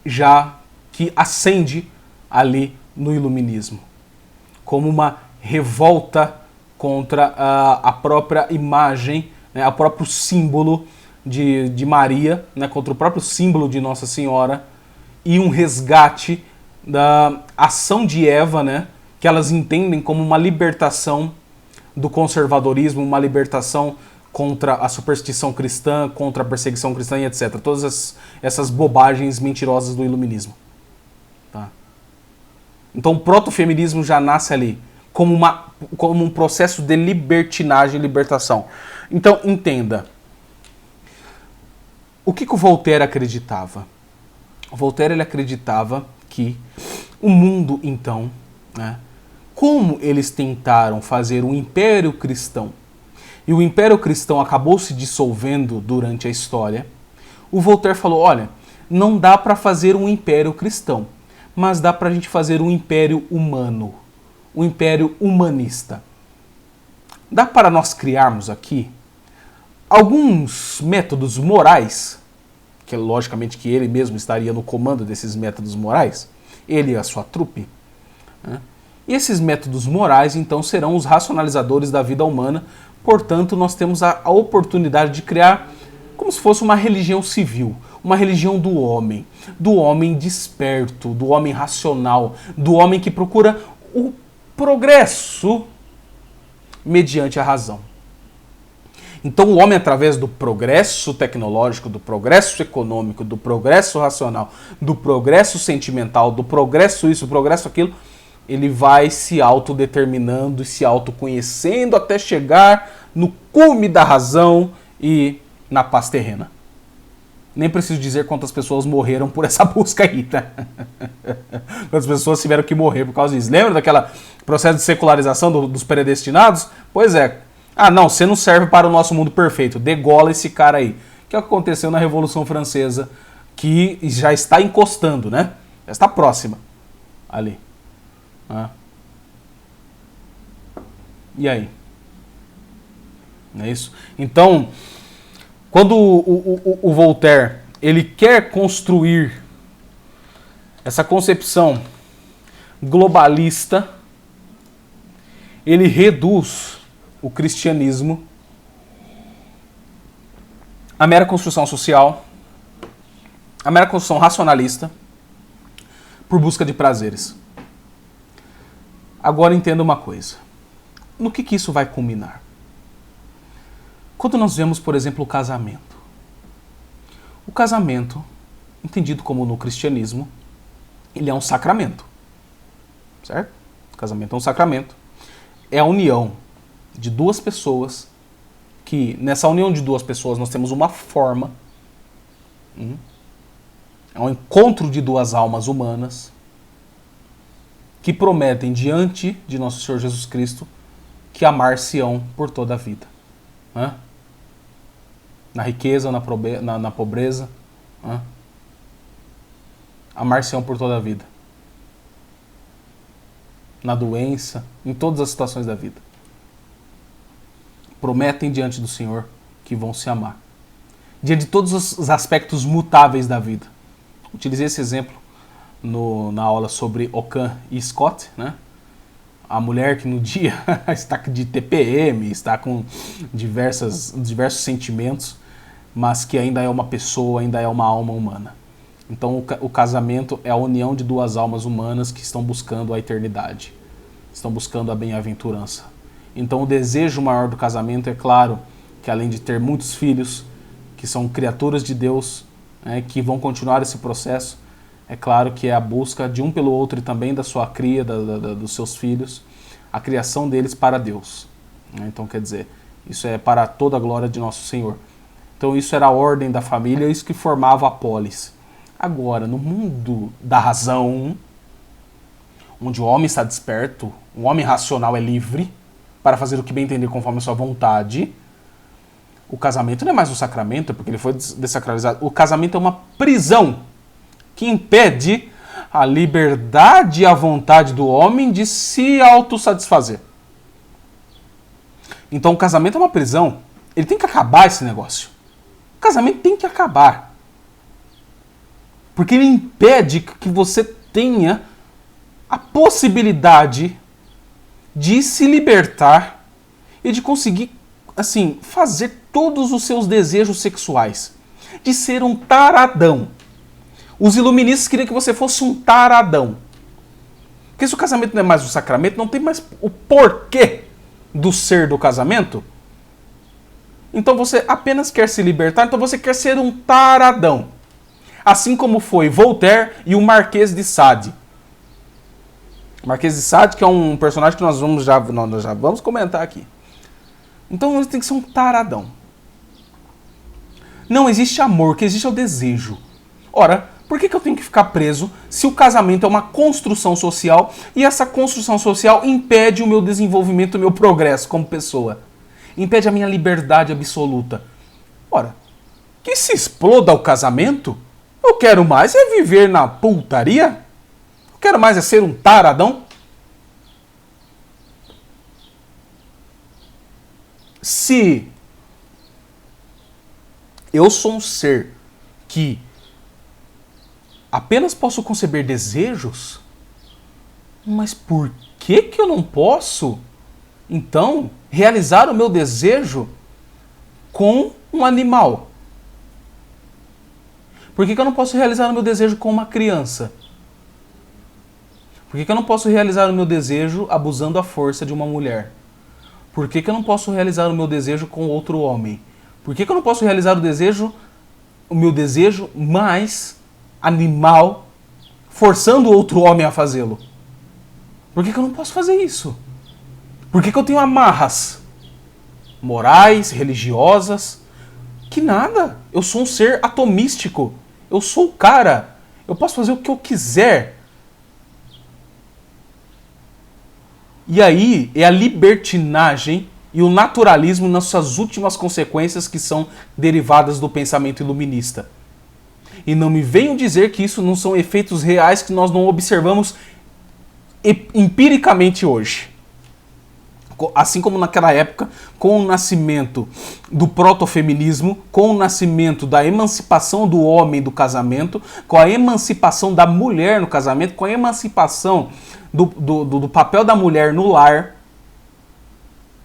A: já que ascende ali no iluminismo, como uma revolta contra a própria imagem, né, o próprio símbolo de Maria, né, contra o próprio símbolo de Nossa Senhora, e um resgate da ação de Eva, né, que elas entendem como uma libertação do conservadorismo, uma libertação contra a superstição cristã, contra a perseguição cristã e etc. Todas essas bobagens mentirosas do iluminismo. Tá? Então o protofeminismo já nasce ali, como um processo de libertinagem e libertação. Então, entenda. O que o Voltaire acreditava? O Voltaire, ele acreditava que o mundo, então, né, como eles tentaram fazer um império cristão, e o império cristão acabou se dissolvendo durante a história, o Voltaire falou, olha, não dá para fazer um império cristão, mas dá para a gente fazer um império humano, um império humanista. Dá para nós criarmos aqui alguns métodos morais, que logicamente que ele mesmo estaria no comando desses métodos morais, ele e a sua trupe, né? E esses métodos morais, então, serão os racionalizadores da vida humana. Portanto, nós temos a oportunidade de criar como se fosse uma religião civil, uma religião do homem desperto, do homem racional, do homem que procura o progresso mediante a razão. Então o homem, através do progresso tecnológico, do progresso econômico, do progresso racional, do progresso sentimental, do progresso isso, do progresso aquilo, ele vai se autodeterminando e se autoconhecendo até chegar no cume da razão e na paz terrena. Nem preciso dizer quantas pessoas morreram por essa busca aí, tá? Quantas pessoas tiveram que morrer por causa disso. Lembra daquele processo de secularização dos predestinados? Pois é. Ah, não, você não serve para o nosso mundo perfeito. Degola esse cara aí. Que é o que aconteceu na Revolução Francesa, que já está encostando, né? Já está próxima. Ali. Ah. E aí? Não é isso? Então, quando o Voltaire ele quer construir essa concepção globalista, ele reduz o cristianismo a mera construção social, a mera construção racionalista, por busca de prazeres. Agora entenda uma coisa. No que isso vai culminar? Quando nós vemos, por exemplo, o casamento. O casamento, entendido como no cristianismo, ele é um sacramento. Certo? O casamento é um sacramento. É a união de duas pessoas, que nessa união de duas pessoas nós temos uma forma, é um encontro de duas almas humanas, que prometem diante de nosso Senhor Jesus Cristo que amar-se-ão por toda a vida. Na riqueza, na pobreza, amar-se-ão por toda a vida. Na doença, em todas as situações da vida. Prometem diante do Senhor que vão se amar. Diante de todos os aspectos mutáveis da vida. Utilizei esse exemplo na aula sobre Ockham e Scott, né? A mulher que no dia está de TPM, está com diversos sentimentos, mas que ainda é uma pessoa, ainda é uma alma humana. Então o casamento é a união de duas almas humanas que estão buscando a eternidade, estão buscando a bem-aventurança. Então o desejo maior do casamento é claro que, além de ter muitos filhos, que são criaturas de Deus, né, que vão continuar esse processo, é claro que é a busca de um pelo outro e também da sua cria, dos seus filhos, a criação deles para Deus. Então, quer dizer, isso é para toda a glória de nosso Senhor. Então isso era a ordem da família, isso que formava a polis. Agora, no mundo da razão, onde o homem está desperto, o homem racional é livre para fazer o que bem entender conforme a sua vontade, o casamento não é mais um sacramento, porque ele foi desacralizado. O casamento é uma prisão que impede a liberdade e a vontade do homem de se autossatisfazer. Então o casamento é uma prisão. Ele tem que acabar esse negócio. O casamento tem que acabar. Porque ele impede que você tenha a possibilidade de se libertar e de conseguir, assim, fazer todos os seus desejos sexuais. De ser um taradão. Os iluministas queriam que você fosse um taradão. Porque se o casamento não é mais um sacramento, não tem mais o porquê do ser do casamento. Então você apenas quer se libertar, então você quer ser um taradão. Assim como foi Voltaire e o Marquês de Sade. O Marquês de Sade, que é um personagem que nós já vamos comentar aqui. Então você tem que ser um taradão. Não existe amor, o que existe é o desejo. Ora, por que eu tenho que ficar preso se o casamento é uma construção social e essa construção social impede o meu desenvolvimento, o meu progresso como pessoa? Impede a minha liberdade absoluta. Ora, que se exploda o casamento? Eu quero mais é viver na putaria? Eu quero mais é ser um taradão? Se eu sou um ser que apenas posso conceber desejos, mas por que eu não posso, então, realizar o meu desejo com um animal? Por que eu não posso realizar o meu desejo com uma criança? Por que eu não posso realizar o meu desejo abusando à força de uma mulher? Por que eu não posso realizar o meu desejo com outro homem? Por que eu não posso realizar o meu desejo mais animal, forçando outro homem a fazê-lo? Por que eu não posso fazer isso? Por que eu tenho amarras morais, religiosas? Que nada. Eu sou um ser atomístico. Eu sou o cara. Eu posso fazer o que eu quiser. E aí é a libertinagem e o naturalismo nas suas últimas consequências que são derivadas do pensamento iluminista. E não me venham dizer que isso não são efeitos reais que nós não observamos empiricamente hoje. Assim como naquela época, com o nascimento do protofeminismo, com o nascimento da emancipação do homem do casamento, com a emancipação da mulher no casamento, com a emancipação do papel da mulher no lar,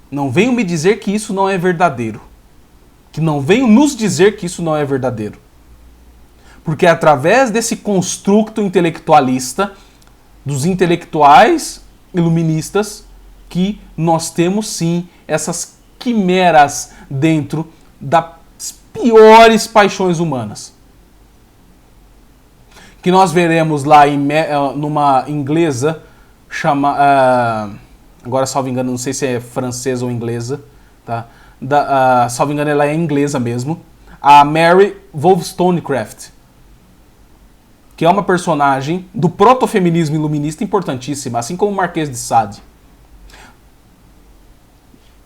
A: não venham me dizer que isso não é verdadeiro. Que não venham nos dizer que isso não é verdadeiro. Porque é através desse construto intelectualista, dos intelectuais iluministas, que nós temos sim essas quimeras dentro das piores paixões humanas. Que nós veremos lá numa inglesa, agora salvo engano, não sei se é francesa ou inglesa, tá? Salvo engano ela é inglesa mesmo, a Mary Wollstonecraft, que é uma personagem do protofeminismo iluminista importantíssima, assim como o Marquês de Sade.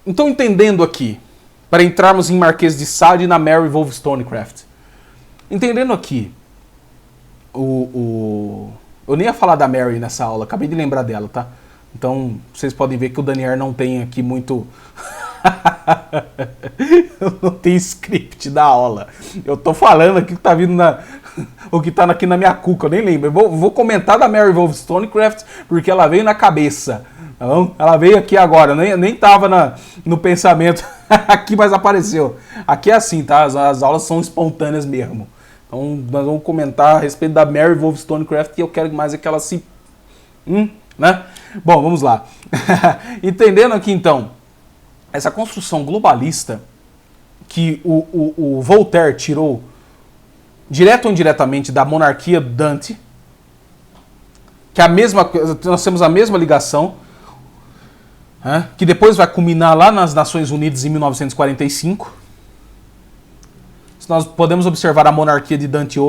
A: Então, entendendo aqui, para entrarmos em Marquês de Sade e na Mary Wollstonecraft, entendendo aqui, eu nem ia falar da Mary nessa aula, acabei de lembrar dela, tá? Então, vocês podem ver que o Daniel não tem aqui muito... Eu não tenho script da aula. Eu tô falando aqui que tá vindo o que tá aqui na minha cuca, eu nem lembro. Eu vou comentar da Mary Wollstonecraft porque ela veio na cabeça. Então, ela veio aqui agora, nem tava no pensamento aqui, mas apareceu. Aqui é assim, tá? As aulas são espontâneas mesmo. Então, nós vamos comentar a respeito da Mary Wollstonecraft e eu quero mais é que ela se... né? Bom, vamos lá. Entendendo aqui, então, essa construção globalista que o Voltaire tirou direto ou indiretamente da monarquia Dante, que nós temos a mesma ligação, que depois vai culminar lá nas Nações Unidas em 1945. Nós podemos observar a monarquia de Dante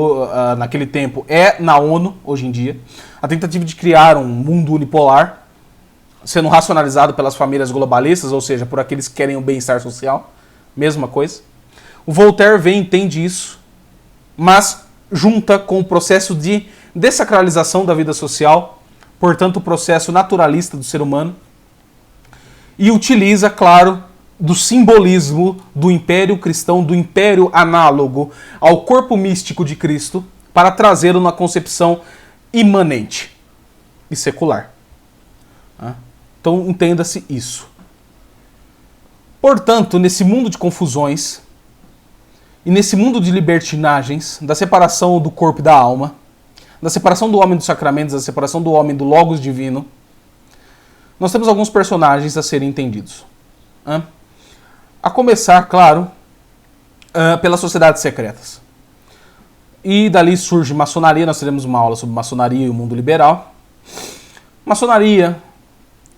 A: naquele tempo na ONU, hoje em dia. A tentativa de criar um mundo unipolar, sendo racionalizado pelas famílias globalistas, ou seja, por aqueles que querem o bem-estar social. Mesma coisa. O Voltaire vem e entende isso, mas junta com o processo de dessacralização da vida social, portanto o processo naturalista do ser humano, e utiliza, claro, do simbolismo do império cristão, do império análogo ao corpo místico de Cristo, para trazê-lo na concepção imanente e secular. Então entenda-se isso. Portanto, nesse mundo de confusões e nesse mundo de libertinagens, da separação do corpo e da alma, da separação do homem dos sacramentos, da separação do homem do Logos divino, nós temos alguns personagens a serem entendidos. A começar, claro, pelas sociedades secretas. E dali surge maçonaria, nós teremos uma aula sobre maçonaria e o mundo liberal. Maçonaria,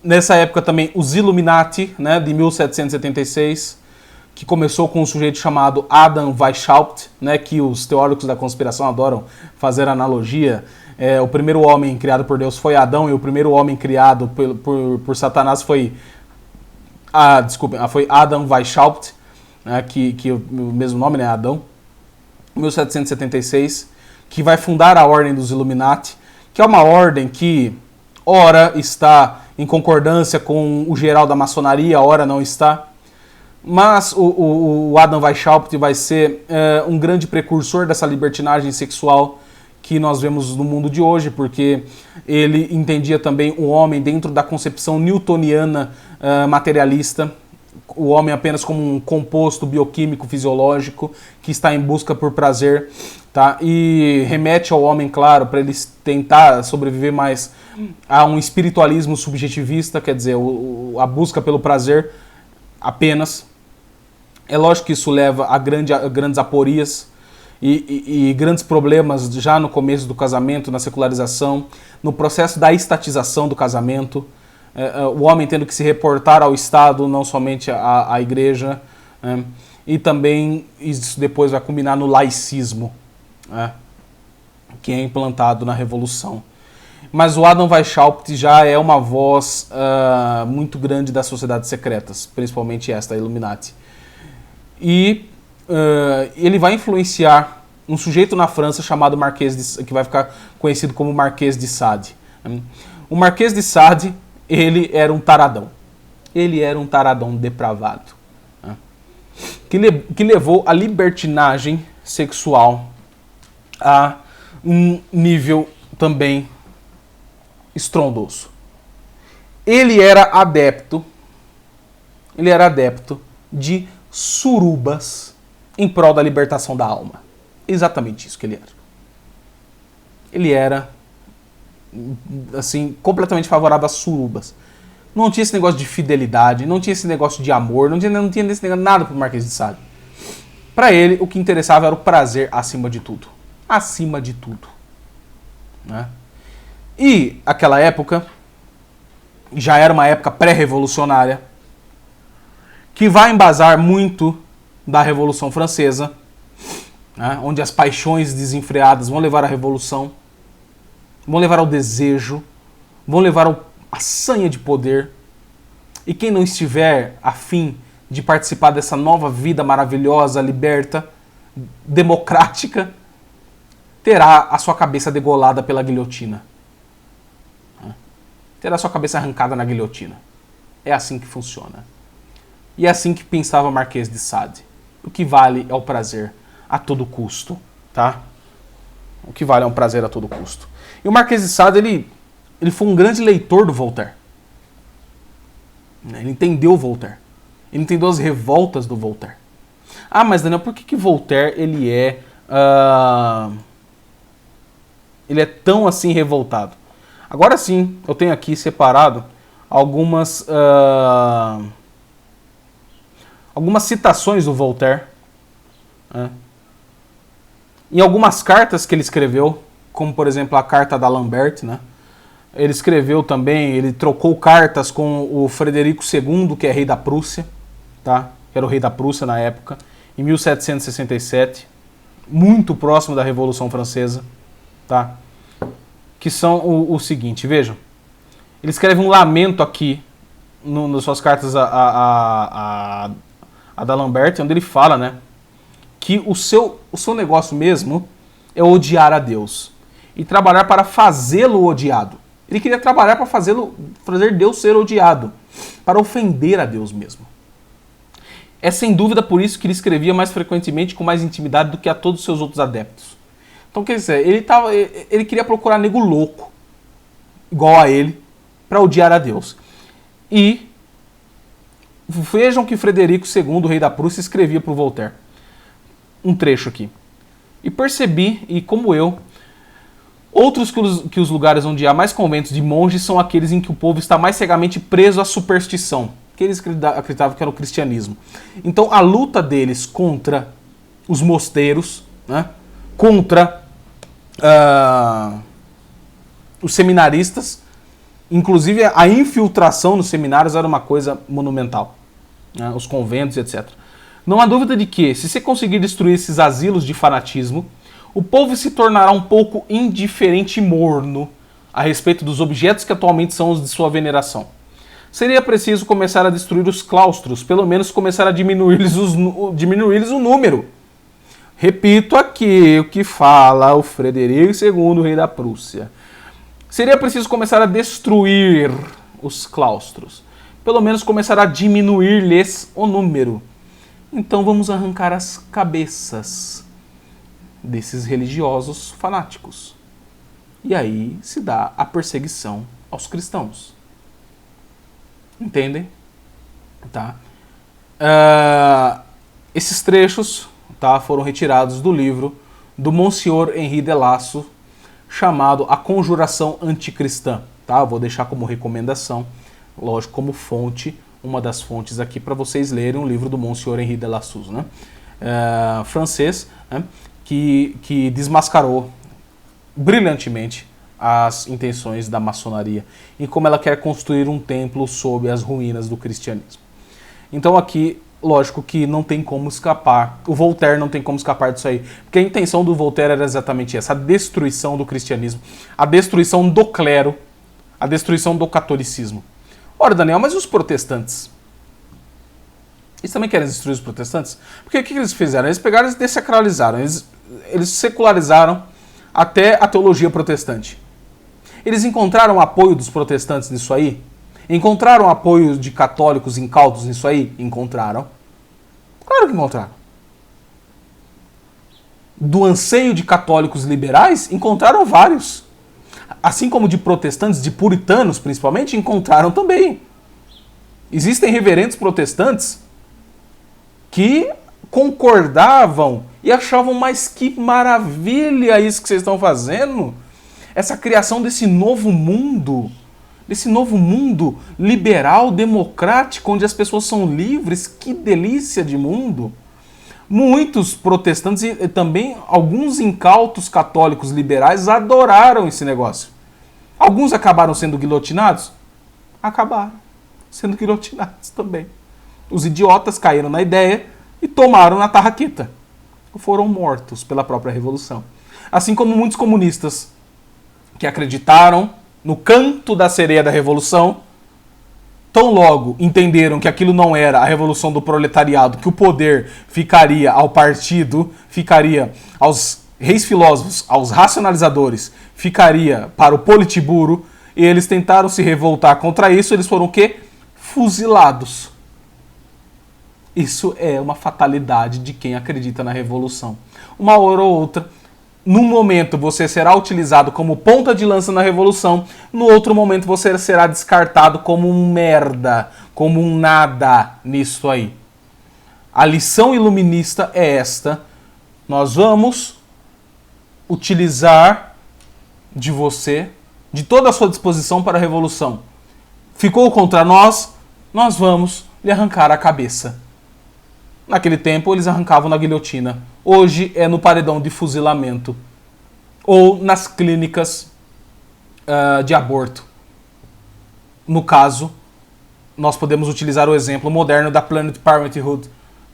A: nessa época também os Illuminati, né, de 1776, que começou com um sujeito chamado Adam Weishaupt, né, que os teóricos da conspiração adoram fazer analogia. O primeiro homem criado por Deus foi Adão e o primeiro homem criado por Satanás foi Adam Weishaupt, né, que o mesmo nome, né, Adão, 1776, que vai fundar a Ordem dos Illuminati, que é uma ordem que ora está em concordância com o geral da maçonaria, ora não está. Mas o Adam Weishaupt vai ser um grande precursor dessa libertinagem sexual que nós vemos no mundo de hoje, porque ele entendia também o homem dentro da concepção newtoniana materialista, o homem apenas como um composto bioquímico fisiológico que está em busca por prazer, tá? E remete ao homem, claro, para ele tentar sobreviver mais a um espiritualismo subjetivista, quer dizer, a busca pelo prazer apenas. É lógico que isso leva a grandes aporias e grandes problemas já no começo do casamento, na secularização, no processo da estatização do casamento, o homem tendo que se reportar ao Estado, não somente à igreja, e também isso depois vai culminar no laicismo, que é implantado na Revolução. Mas o Adam Weishaupt já é uma voz muito grande das sociedades secretas, principalmente esta, a Illuminati. E ele vai influenciar um sujeito na França chamado Marquês de, que vai ficar conhecido como Marquês de Sade. O Marquês de Sade, ele era um taradão. Ele era um taradão depravado, que levou a libertinagem sexual a um nível também estrondoso. Ele era adepto de surubas em prol da libertação da alma. Exatamente isso que ele era. Ele era, assim, completamente favorável às surubas. Não tinha esse negócio de fidelidade, não tinha esse negócio de amor, não tinha esse negócio, nada pro Marquês de Sade. Para ele, o que interessava era o prazer acima de tudo. Acima de tudo. Né? E aquela época já era uma época pré-revolucionária, que vai embasar muito da Revolução Francesa, né, onde as paixões desenfreadas vão levar à revolução, vão levar ao desejo, vão levar à sanha de poder. E quem não estiver afim de participar dessa nova vida maravilhosa, liberta, democrática, terá a sua cabeça degolada pela guilhotina. Terá a sua cabeça arrancada na guilhotina. É assim que funciona. E é assim que pensava Marquês de Sade. O que vale é o prazer a todo custo, tá? O que vale é um prazer a todo custo. E o Marquês de Sade, ele foi um grande leitor do Voltaire. Ele entendeu o Voltaire. Ele entendeu as revoltas do Voltaire. Ah, mas Daniel, por que Voltaire ele é tão assim revoltado? Agora sim, eu tenho aqui separado algumas citações do Voltaire, em algumas cartas que ele escreveu, como por exemplo a carta da Lambert, né? Ele escreveu também, ele trocou cartas com o Frederico II, que é rei da Prússia, tá? Que era o rei da Prússia na época, em 1767, muito próximo da Revolução Francesa, tá? Que são o seguinte, vejam, ele escreve um lamento aqui, nas suas cartas a da Lambert, onde ele fala, né, que o seu negócio mesmo é odiar a Deus e trabalhar para fazê-lo odiado. Ele queria trabalhar para fazer Deus ser odiado, para ofender a Deus mesmo. É sem dúvida por isso que ele escrevia mais frequentemente, com mais intimidade do que a todos os seus outros adeptos. Então, quer dizer, ele queria procurar nego louco, igual a ele, para odiar a Deus. E vejam que Frederico II, rei da Prússia, escrevia para o Voltaire. Um trecho aqui. E percebi, e como eu, outros que os lugares onde há mais conventos de monges são aqueles em que o povo está mais cegamente preso à superstição, que eles acreditavam que era o cristianismo. Então a luta deles contra os mosteiros, né, contra os seminaristas, inclusive a infiltração nos seminários era uma coisa monumental, né, os conventos, etc. Não há dúvida de que, se você conseguir destruir esses asilos de fanatismo, o povo se tornará um pouco indiferente e morno a respeito dos objetos que atualmente são os de sua veneração. Seria preciso começar a destruir os claustros, pelo menos começar a diminuir-lhes o número. Repito aqui o que fala o Frederico II, rei da Prússia. Seria preciso começar a destruir os claustros, pelo menos começar a diminuir-lhes o número. Então vamos arrancar as cabeças desses religiosos fanáticos. E aí se dá a perseguição aos cristãos. Entendem? Tá? Esses trechos, tá, foram retirados do livro do Monsieur Henri Delasso, chamado A Conjuração Anticristã. Tá? Eu vou deixar como recomendação, lógico, como fonte uma das fontes aqui para vocês lerem um livro do Monsieur Henri de Lassus, né? Francês, né? que desmascarou brilhantemente as intenções da maçonaria e como ela quer construir um templo sob as ruínas do cristianismo. Então aqui, lógico que não tem como escapar, o Voltaire não tem como escapar disso aí, porque a intenção do Voltaire era exatamente essa, a destruição do cristianismo, a destruição do clero, a destruição do catolicismo. Ora, Daniel, mas os protestantes? Eles também querem destruir os protestantes? Porque o que eles fizeram? Eles pegaram e desacralizaram, eles secularizaram até a teologia protestante. Eles encontraram apoio dos protestantes nisso aí? Encontraram apoio de católicos incautos nisso aí? Encontraram. Claro que encontraram. Do anseio de católicos liberais? Encontraram vários. Assim como de protestantes, de puritanos principalmente, encontraram também. Existem reverendos protestantes que concordavam e achavam, mas que maravilha isso que vocês estão fazendo. Essa criação desse novo mundo liberal, democrático, onde as pessoas são livres, que delícia de mundo. Muitos protestantes e também alguns incautos católicos liberais adoraram esse negócio. Alguns acabaram sendo guilhotinados? Acabaram sendo guilhotinados também. Os idiotas caíram na ideia e tomaram na tarraqueta. Foram mortos pela própria revolução. Assim como muitos comunistas que acreditaram no canto da sereia da revolução, tão logo entenderam que aquilo não era a revolução do proletariado, que o poder ficaria ao partido, ficaria aos reis filósofos, aos racionalizadores, ficaria para o Politburo, e eles tentaram se revoltar contra isso, eles foram o quê? Fuzilados. Isso é uma fatalidade de quem acredita na revolução. Uma hora ou outra, num momento você será utilizado como ponta de lança na revolução, no outro momento você será descartado como um merda, como um nada nisso aí. A lição iluminista é esta: nós vamos utilizar de você, de toda a sua disposição para a revolução. Ficou contra nós, nós vamos lhe arrancar a cabeça. Naquele tempo eles arrancavam na guilhotina. Hoje é no paredão de fuzilamento. Ou nas clínicas de aborto. No caso, nós podemos utilizar o exemplo moderno da Planned Parenthood,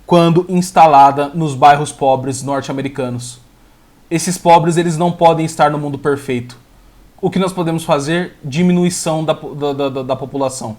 A: quando instalada nos bairros pobres norte-americanos. Esses pobres, eles não podem estar no mundo perfeito. O que nós podemos fazer? Diminuição da população.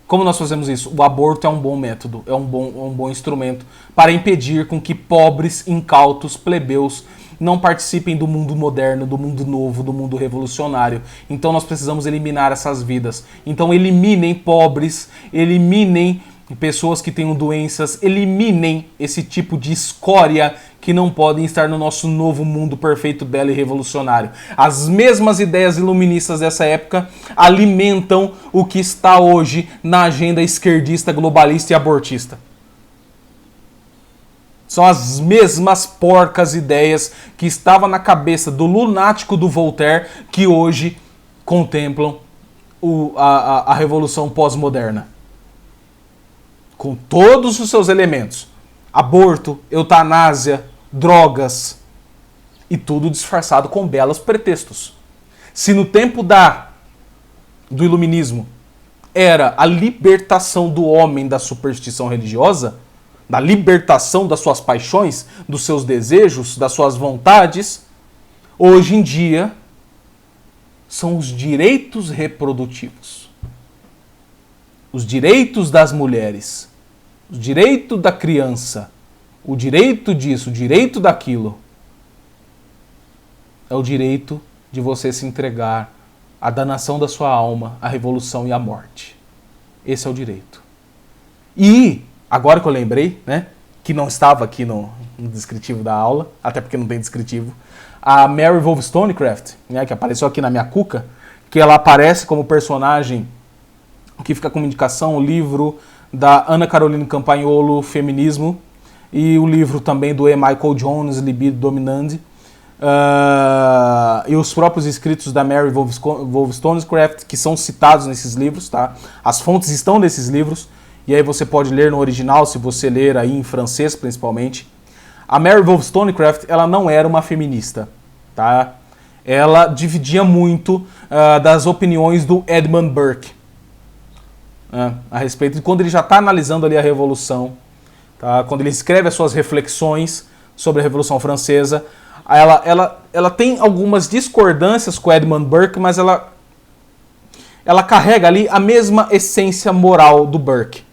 A: Como nós fazemos isso? O aborto é um bom método, é um bom instrumento para impedir com que pobres, incautos, plebeus não participem do mundo moderno, do mundo novo, do mundo revolucionário. Então nós precisamos eliminar essas vidas. Então eliminem pobres, eliminem pessoas que tenham doenças, eliminem esse tipo de escória que não podem estar no nosso novo mundo perfeito, belo e revolucionário. As mesmas ideias iluministas dessa época alimentam o que está hoje na agenda esquerdista, globalista e abortista. São as mesmas porcas ideias que estavam na cabeça do lunático do Voltaire que hoje contemplam a revolução pós-moderna. Com todos os seus elementos. Aborto, eutanásia, drogas e tudo disfarçado com belos pretextos. Se no tempo do iluminismo era a libertação do homem da superstição religiosa, da libertação das suas paixões, dos seus desejos, das suas vontades, hoje em dia são os direitos reprodutivos. Os direitos das mulheres, o direito da criança, o direito disso, o direito daquilo. É o direito de você se entregar à danação da sua alma, à revolução e à morte. Esse é o direito. E, agora que eu lembrei, né, que não estava aqui no descritivo da aula, até porque não tem descritivo, a Mary Wollstonecraft, né, que apareceu aqui na minha cuca, que ela aparece como personagem que fica como indicação o livro da Ana Carolina Campagnolo, Feminismo, e o livro também do E. Michael Jones, Libido Dominandi, e os próprios escritos da Mary Wollstonecraft, que são citados nesses livros, tá? As fontes estão nesses livros, e aí você pode ler no original, se você ler aí em francês principalmente. A Mary Wollstonecraft, ela não era uma feminista, tá? Ela dividia muito das opiniões do Edmund Burke a respeito de quando ele já está analisando ali a Revolução, tá? Quando ele escreve as suas reflexões sobre a Revolução Francesa, ela tem algumas discordâncias com Edmund Burke, mas ela carrega ali a mesma essência moral do Burke,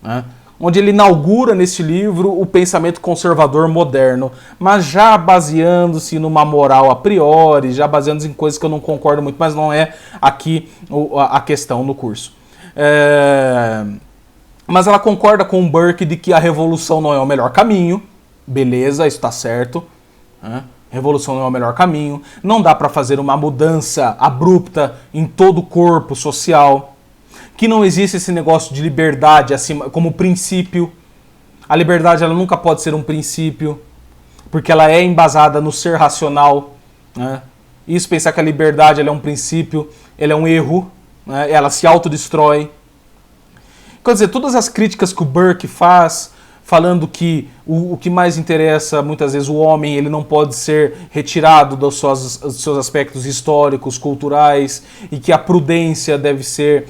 A: né? Onde ele inaugura neste livro o pensamento conservador moderno, mas já baseando-se numa moral a priori, já baseando-se em coisas que eu não concordo muito, mas não é aqui a questão no curso. Mas ela concorda com o Burke de que a revolução não é o melhor caminho, beleza, isso está certo, né? Revolução não é o melhor caminho, não dá para fazer uma mudança abrupta em todo o corpo social, que não existe esse negócio de liberdade acima, como princípio. A liberdade ela nunca pode ser um princípio, porque ela é embasada no ser racional, né? Isso, pensar que a liberdade ela é um princípio, ela é um erro, né? Ela se autodestrói. Quer dizer, todas as críticas que o Burke faz, falando que o que mais interessa, muitas vezes, o homem ele não pode ser retirado dos seus aspectos históricos, culturais, e que a prudência deve ser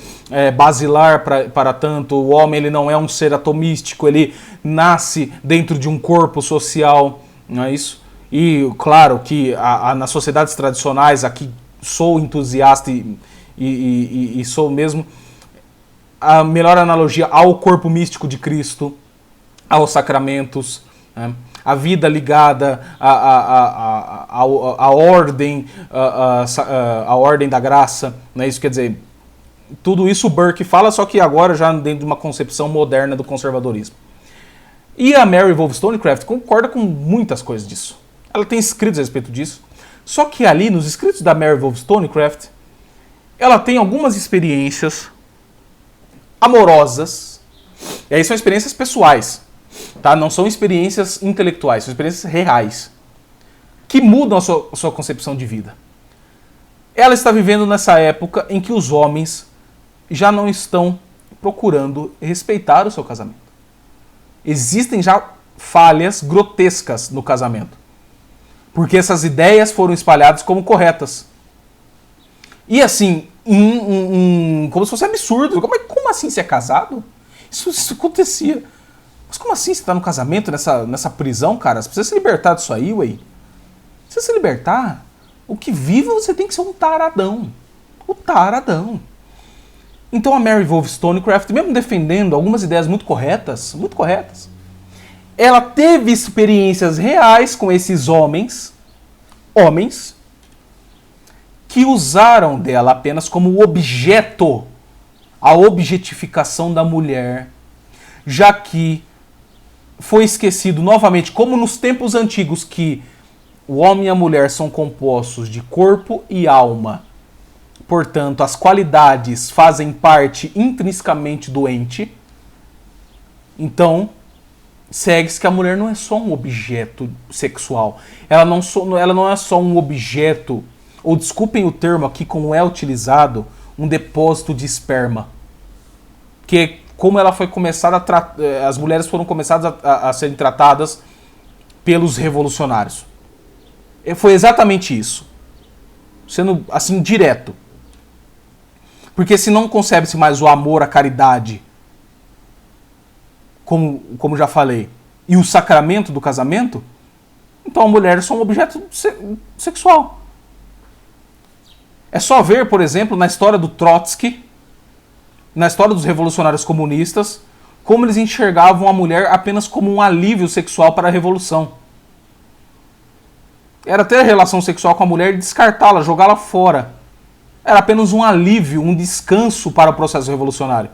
A: basilar para tanto. O homem ele não é um ser atomístico, ele nasce dentro de um corpo social, não é isso? E, claro, que nas sociedades tradicionais, aqui sou entusiasta e sou mesmo a melhor analogia ao corpo místico de Cristo, aos sacramentos, né? A vida ligada à ordem, a ordem da graça, né? Isso quer dizer, tudo isso o Burke fala, só que agora já dentro de uma concepção moderna do conservadorismo. E a Mary Wollstonecraft concorda com muitas coisas disso. Ela tem escritos a respeito disso, só que ali nos escritos da Mary Wollstonecraft, ela tem algumas experiências amorosas, e aí são experiências pessoais, tá? Não são experiências intelectuais, são experiências reais, que mudam a sua concepção de vida. Ela está vivendo nessa época em que os homens já não estão procurando respeitar o seu casamento. Existem já falhas grotescas no casamento, porque essas ideias foram espalhadas como corretas. E assim, como se fosse absurdo. Como assim você é casado? Isso acontecia. Mas como assim você está no casamento, nessa prisão, cara? Você precisa se libertar disso aí, ué. Precisa se libertar. O que vive você tem que ser um taradão. O taradão. Então a Mary Wollstonecraft, mesmo defendendo algumas ideias muito corretas, ela teve experiências reais com esses homens que usaram dela apenas como objeto, a objetificação da mulher, já que foi esquecido novamente, como nos tempos antigos, que o homem e a mulher são compostos de corpo e alma. Portanto, as qualidades fazem parte intrinsecamente do ente. Então, segue-se que a mulher não é só um objeto sexual. Ela não é só um objeto, ou desculpem o termo aqui como é utilizado, um depósito de esperma. Que como ela foi começada as mulheres foram começadas a serem tratadas pelos revolucionários. Foi exatamente isso. Sendo assim direto. Porque se não concebe-se mais o amor, a caridade, como já falei, e o sacramento do casamento, então a mulher é só um objeto sexual. É só ver, por exemplo, na história do Trotsky, na história dos revolucionários comunistas, como eles enxergavam a mulher apenas como um alívio sexual para a revolução. Era ter relação sexual com a mulher e descartá-la, jogá-la fora. Era apenas um alívio, um descanso para o processo revolucionário.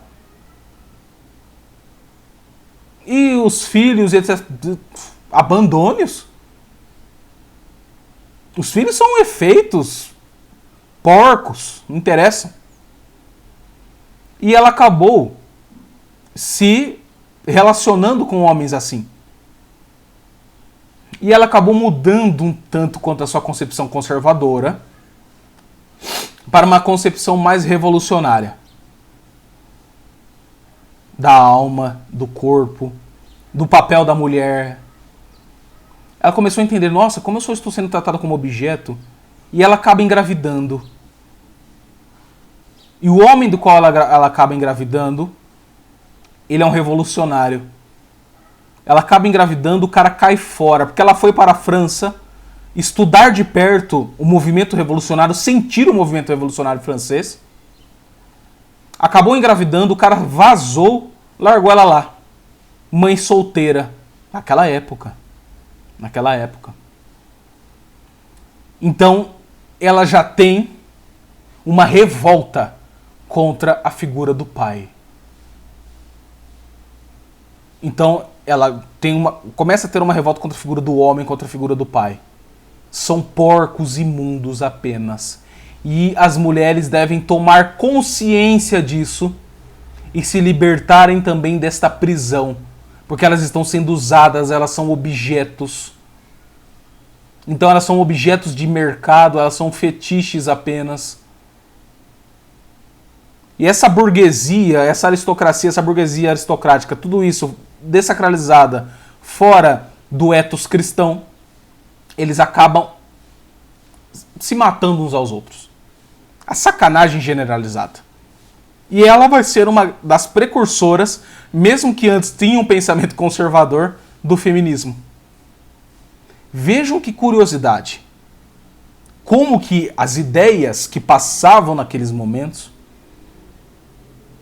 A: E os filhos, etc. Abandone-os. Os filhos são efeitos porcos, não interessa. E ela acabou se relacionando com homens assim. E ela acabou mudando um tanto quanto a sua concepção conservadora para uma concepção mais revolucionária. da alma, do corpo, do papel da mulher. Ela começou a entender, nossa, como eu só estou sendo tratada como objeto, e ela acaba engravidando. E o homem do qual ela acaba engravidando, ele é um revolucionário. Ela acaba engravidando, o cara cai fora, porque ela foi para a França estudar de perto o movimento revolucionário, sentir o movimento revolucionário francês. Acabou engravidando, o cara vazou, largou ela lá. Mãe solteira. Naquela época. Então, ela já tem uma revolta contra a figura do pai. Então, ela começa a ter uma revolta contra a figura do homem, contra a figura do pai. São porcos imundos apenas. E as mulheres devem tomar consciência disso e se libertarem também desta prisão. Porque elas estão sendo usadas, elas são objetos. Então elas são objetos de mercado, elas são fetiches apenas. E essa burguesia, essa aristocracia, essa burguesia aristocrática, tudo isso desacralizada fora do ethos cristão, eles acabam se matando uns aos outros. A sacanagem generalizada. E ela vai ser uma das precursoras, mesmo que antes tinha um pensamento conservador, do feminismo. Vejam que curiosidade. Como que as ideias que passavam naqueles momentos,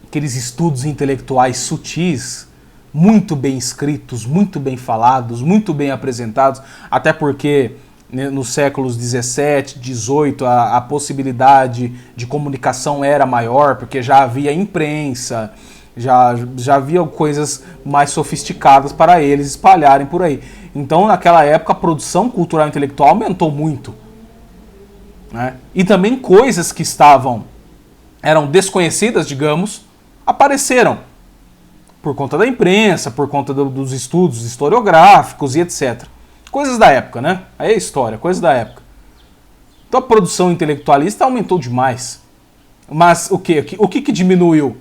A: aqueles estudos intelectuais sutis, muito bem escritos, muito bem falados, muito bem apresentados, até porque nos séculos 17, 18, a possibilidade de comunicação era maior, porque já havia imprensa, já havia coisas mais sofisticadas para eles espalharem por aí. Então, naquela época, a produção cultural e intelectual aumentou muito. Né? E também coisas que eram desconhecidas, digamos, apareceram. Por conta da imprensa, por conta dos estudos historiográficos e etc. Coisas da época, né? Aí é história, coisas da época. Então a produção intelectualista aumentou demais. Mas o que diminuiu?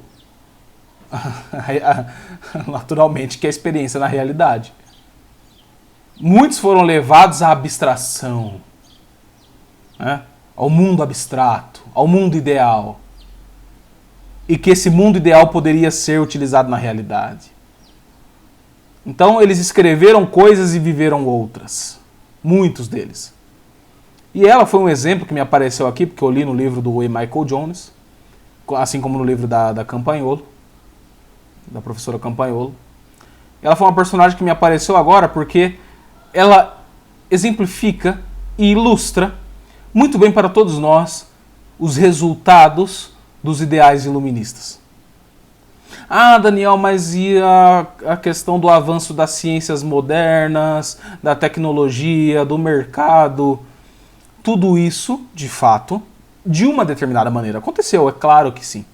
A: Naturalmente que é a experiência na realidade. Muitos foram levados à abstração, né? Ao mundo abstrato, ao mundo ideal. E que esse mundo ideal poderia ser utilizado na realidade. Então eles escreveram coisas e viveram outras. Muitos deles. E ela foi um exemplo que me apareceu aqui, porque eu li no livro do Michael Jones, assim como no livro da Campagnolo, da professora Campagnolo. Ela foi uma personagem que me apareceu agora porque ela exemplifica e ilustra muito bem para todos nós os resultados dos ideais iluministas. Ah, Daniel, mas e a questão do avanço das ciências modernas, da tecnologia, do mercado? Tudo isso, de fato, de uma determinada maneira aconteceu, é claro que sim.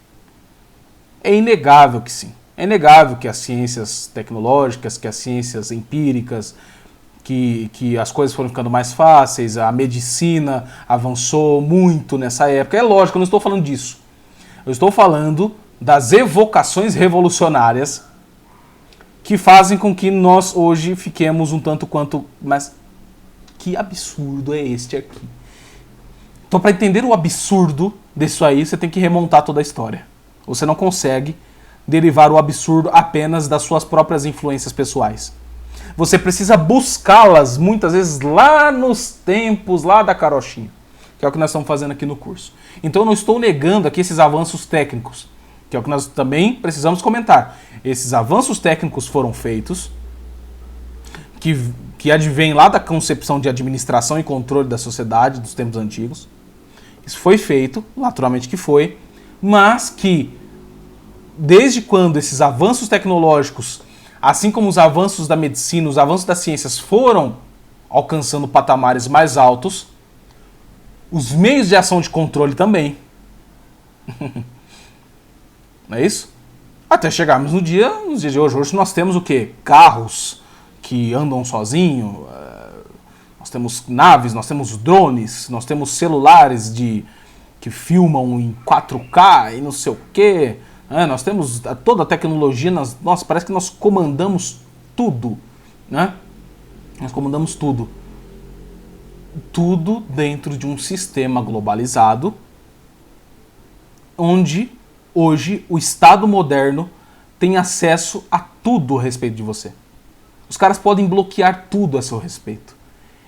A: É inegável que sim. É inegável que as ciências tecnológicas, que as ciências empíricas, que as coisas foram ficando mais fáceis, a medicina avançou muito nessa época. É lógico, eu não estou falando disso. Eu estou falando das evocações revolucionárias que fazem com que nós hoje fiquemos um tanto quanto... Mas que absurdo é este aqui? Então, para entender o absurdo disso aí, você tem que remontar toda a história. Você não consegue derivar o absurdo apenas das suas próprias influências pessoais. Você precisa buscá-las, muitas vezes, lá nos tempos, lá da carochinha, que é o que nós estamos fazendo aqui no curso. Então, eu não estou negando aqui esses avanços técnicos, que é o que nós também precisamos comentar. Esses avanços técnicos foram feitos, que advém lá da concepção de administração e controle da sociedade dos tempos antigos. Isso foi feito, naturalmente que foi, mas que, desde quando esses avanços tecnológicos, assim como os avanços da medicina, os avanços das ciências foram alcançando patamares mais altos, os meios de ação de controle também. Não é isso? Até chegarmos nos dias de hoje. Hoje nós temos o quê? Carros que andam sozinhos, nós temos naves, nós temos drones, nós temos celulares que filmam em 4K e não sei o quê. Nós temos toda a tecnologia, nossa, parece que nós comandamos tudo, né? Nós comandamos tudo. Tudo dentro de um sistema globalizado, onde hoje o Estado moderno tem acesso a tudo a respeito de você. Os caras podem bloquear tudo a seu respeito.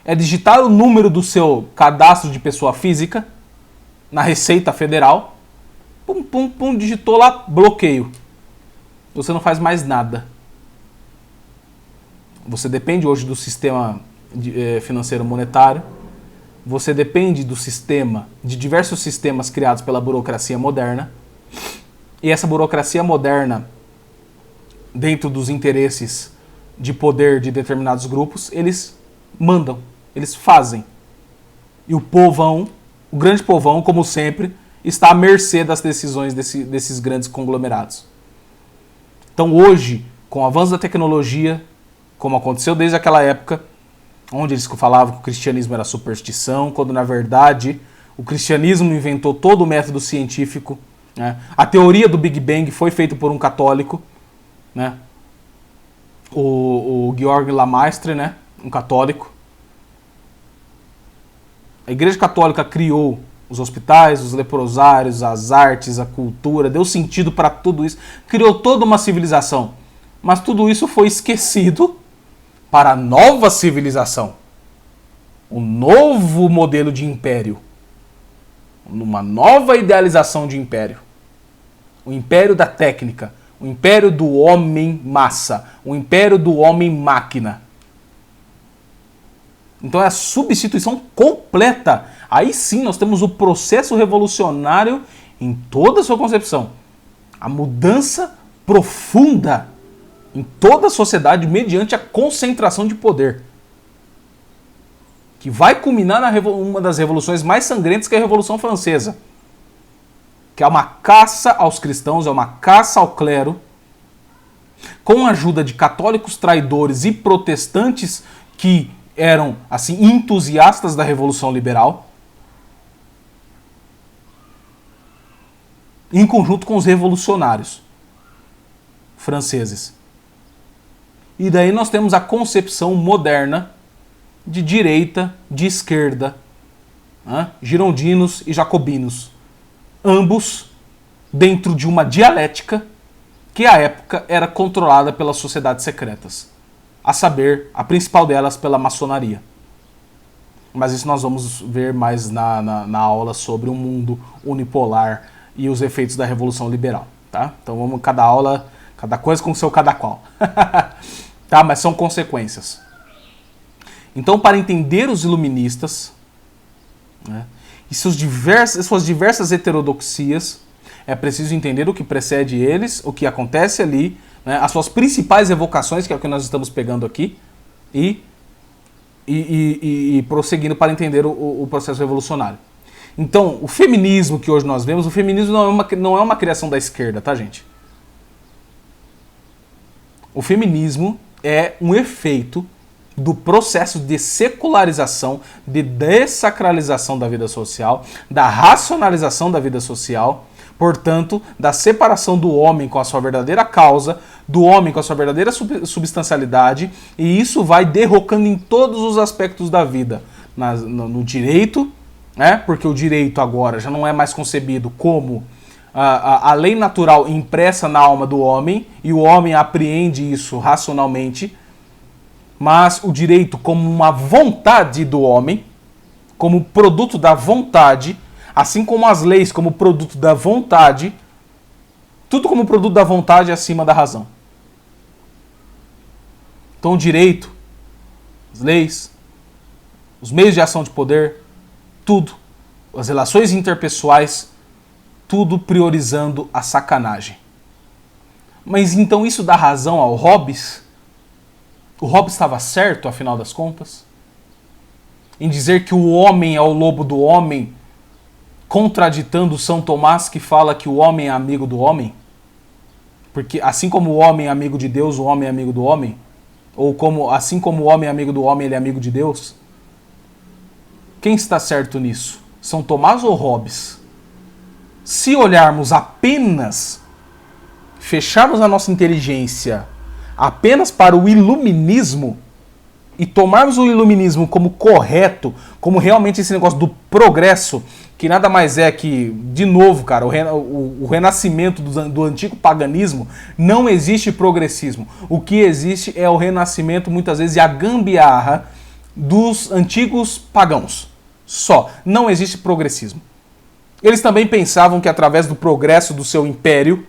A: É digitar o número do seu cadastro de pessoa física na Receita Federal, pum, pum, pum, digitou lá, bloqueio. Você não faz mais nada. Você depende hoje do sistema financeiro monetário, você depende do sistema, de diversos sistemas criados pela burocracia moderna, e essa burocracia moderna, dentro dos interesses de poder de determinados grupos, eles mandam, eles fazem. E o povão, o grande povão, como sempre, está à mercê das decisões desses grandes conglomerados. Então hoje, com o avanço da tecnologia, como aconteceu desde aquela época, onde eles falavam que o cristianismo era superstição, quando na verdade o cristianismo inventou todo o método científico, né? A teoria do Big Bang foi feita por um católico, né? O Georg Lamaistre, né? Um católico. A Igreja Católica criou os hospitais, os leprosários, as artes, a cultura, deu sentido para tudo isso, criou toda uma civilização. Mas tudo isso foi esquecido para a nova civilização, um novo modelo de império, uma nova idealização de império, o império da técnica, o império do homem massa, o império do homem máquina. Então é a substituição completa. Aí sim nós temos o processo revolucionário em toda a sua concepção, a mudança profunda em toda a sociedade mediante a concentração de poder, que vai culminar uma das revoluções mais sangrentas, que é a Revolução Francesa, que é uma caça aos cristãos, é uma caça ao clero, com a ajuda de católicos traidores e protestantes que eram assim entusiastas da Revolução Liberal, em conjunto com os revolucionários franceses. E daí nós temos a concepção moderna de direita, de esquerda, girondinos e jacobinos, ambos dentro de uma dialética que à época era controlada pelas sociedades secretas, a saber, a principal delas pela maçonaria. Mas isso nós vamos ver mais na aula sobre o mundo unipolar e os efeitos da Revolução Liberal. Tá? Então vamos, cada aula, cada coisa com o seu cada qual. Tá? Mas são consequências. Então, para entender os iluministas, né, e suas diversas heterodoxias, é preciso entender o que precede eles, o que acontece ali, né, as suas principais evocações, que é o que nós estamos pegando aqui, e prosseguindo para entender o processo revolucionário. Então, o feminismo que hoje nós vemos, o feminismo não é uma criação da esquerda, tá, gente? O feminismo é um efeito do processo de secularização, de dessacralização da vida social, da racionalização da vida social, portanto, da separação do homem com a sua verdadeira causa, do homem com a sua verdadeira substancialidade, e isso vai derrocando em todos os aspectos da vida. No direito, né? Porque o direito agora já não é mais concebido como a lei natural impressa na alma do homem, e o homem apreende isso racionalmente, mas o direito como uma vontade do homem, como produto da vontade, assim como as leis como produto da vontade, tudo como produto da vontade acima da razão. Então o direito, as leis, os meios de ação de poder, tudo, as relações interpessoais, tudo priorizando a sacanagem. Mas então isso dá razão ao Hobbes? O Hobbes estava certo, afinal das contas? Em dizer que o homem é o lobo do homem, contraditando São Tomás, que fala que o homem é amigo do homem? Porque assim como o homem é amigo de Deus, o homem é amigo do homem? Ou assim como o homem é amigo do homem, ele é amigo de Deus? Quem está certo nisso? São Tomás ou Hobbes? Se olharmos apenas fecharmos a nossa inteligência apenas para o iluminismo e tomarmos o iluminismo como correto, como realmente esse negócio do progresso, que nada mais é que, de novo, cara, o renascimento do antigo paganismo, não existe progressismo. O que existe é o renascimento, muitas vezes, e a gambiarra dos antigos pagãos. Só. Não existe progressismo. Eles também pensavam que através do progresso do seu império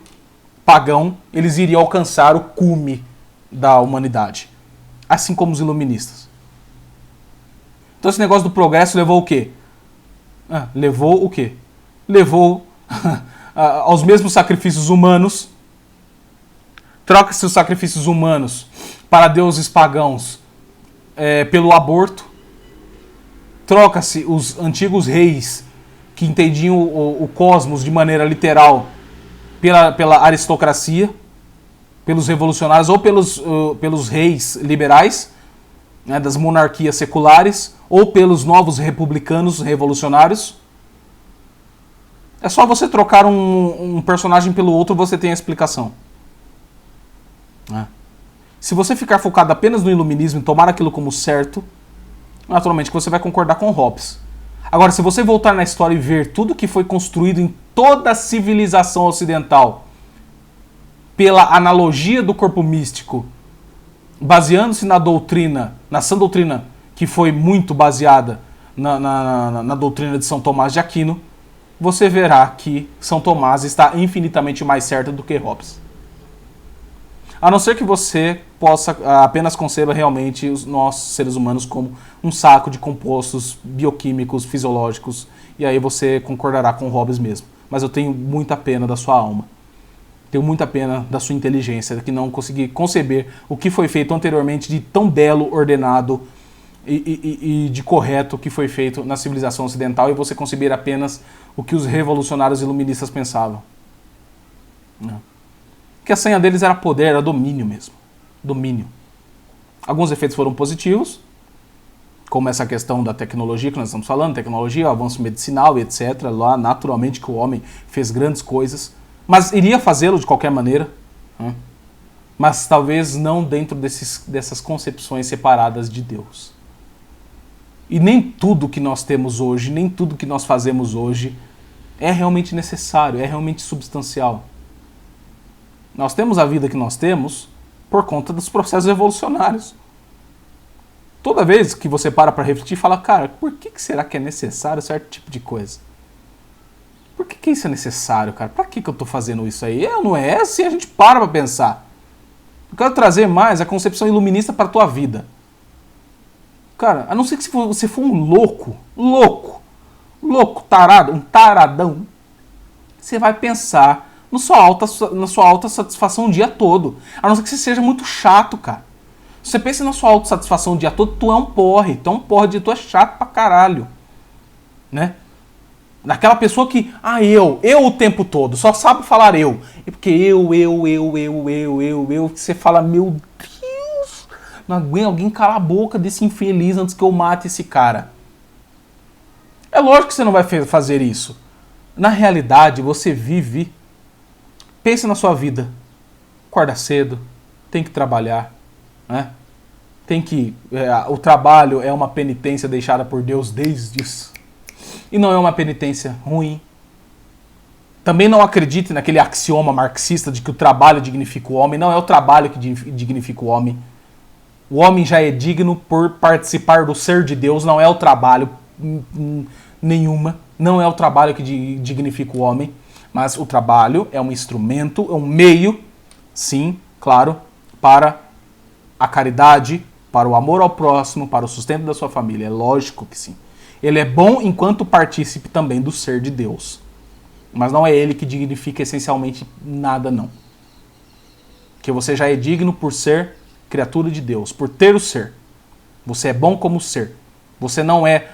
A: pagão, eles iriam alcançar o cume da humanidade. Assim como os iluministas. Então esse negócio do progresso levou o quê? Levou o quê? Levou aos mesmos sacrifícios humanos. Troca-se os sacrifícios humanos para deuses pagãos pelo aborto. Troca-se os antigos reis que entendiam o cosmos de maneira literal pela aristocracia, pelos revolucionários ou pelos reis liberais, né, das monarquias seculares, ou pelos novos republicanos revolucionários. É só você trocar um personagem pelo outro, você tem a explicação. Né? Se você ficar focado apenas no iluminismo e tomar aquilo como certo, naturalmente você vai concordar com Hobbes. Agora, se você voltar na história e ver tudo que foi construído em toda a civilização ocidental pela analogia do corpo místico, baseando-se na doutrina, na sã doutrina que foi muito baseada na doutrina de São Tomás de Aquino, você verá que São Tomás está infinitamente mais certo do que Hobbes. A não ser que você possa apenas conceba realmente nós, seres humanos, como um saco de compostos bioquímicos, fisiológicos, e aí você concordará com Hobbes mesmo. Mas eu tenho muita pena da sua alma. Tenho muita pena da sua inteligência, que não consegui conceber o que foi feito anteriormente de tão belo, ordenado e de correto que foi feito na civilização ocidental, e você conceber apenas o que os revolucionários iluministas pensavam. Não. Que a senha deles era poder, era domínio mesmo. Domínio. Alguns efeitos foram positivos, como essa questão da tecnologia que nós estamos falando, tecnologia, avanço medicinal e etc. Lá, naturalmente, que o homem fez grandes coisas, mas iria fazê-lo de qualquer maneira. Né? Mas talvez não dentro dessas concepções separadas de Deus. E nem tudo que nós temos hoje, nem tudo que nós fazemos hoje é realmente necessário, é realmente substancial. Nós temos a vida que nós temos por conta dos processos evolucionários. Toda vez que você para refletir, fala, cara, por que será que é necessário certo tipo de coisa? Por que isso é necessário, cara? Pra que eu tô fazendo isso aí? Não é assim, a gente para pensar. Eu quero trazer mais a concepção iluminista para a tua vida. Cara, a não ser que você for um louco, tarado, um taradão, você vai pensar na sua alta satisfação o dia todo. A não ser que você seja muito chato, cara. Se você pensa na sua autossatisfação o dia todo, tu é um porre. Tu é chato pra caralho. Né? Naquela pessoa que, eu o tempo todo, só sabe falar eu. É porque eu, que você fala, meu Deus, não aguento, alguém cala a boca desse infeliz antes que eu mate esse cara. É lógico que você não vai fazer isso. Na realidade, você vive. Pense na sua vida. Acorda cedo, tem que trabalhar, né? O trabalho é uma penitência deixada por Deus desde isso. E não é uma penitência ruim. Também não acredite naquele axioma marxista de que o trabalho dignifica o homem. Não é o trabalho que dignifica o homem. O homem já é digno por participar do ser de Deus. Não é o trabalho nenhuma. Não é o trabalho que dignifica o homem. Mas o trabalho é um instrumento, é um meio, sim, claro, para a caridade, para o amor ao próximo, para o sustento da sua família. É lógico que sim. Ele é bom enquanto partícipe também do ser de Deus. Mas não é ele que dignifica essencialmente nada, não. Porque você já é digno por ser criatura de Deus, por ter o ser. Você é bom como ser. Você não é,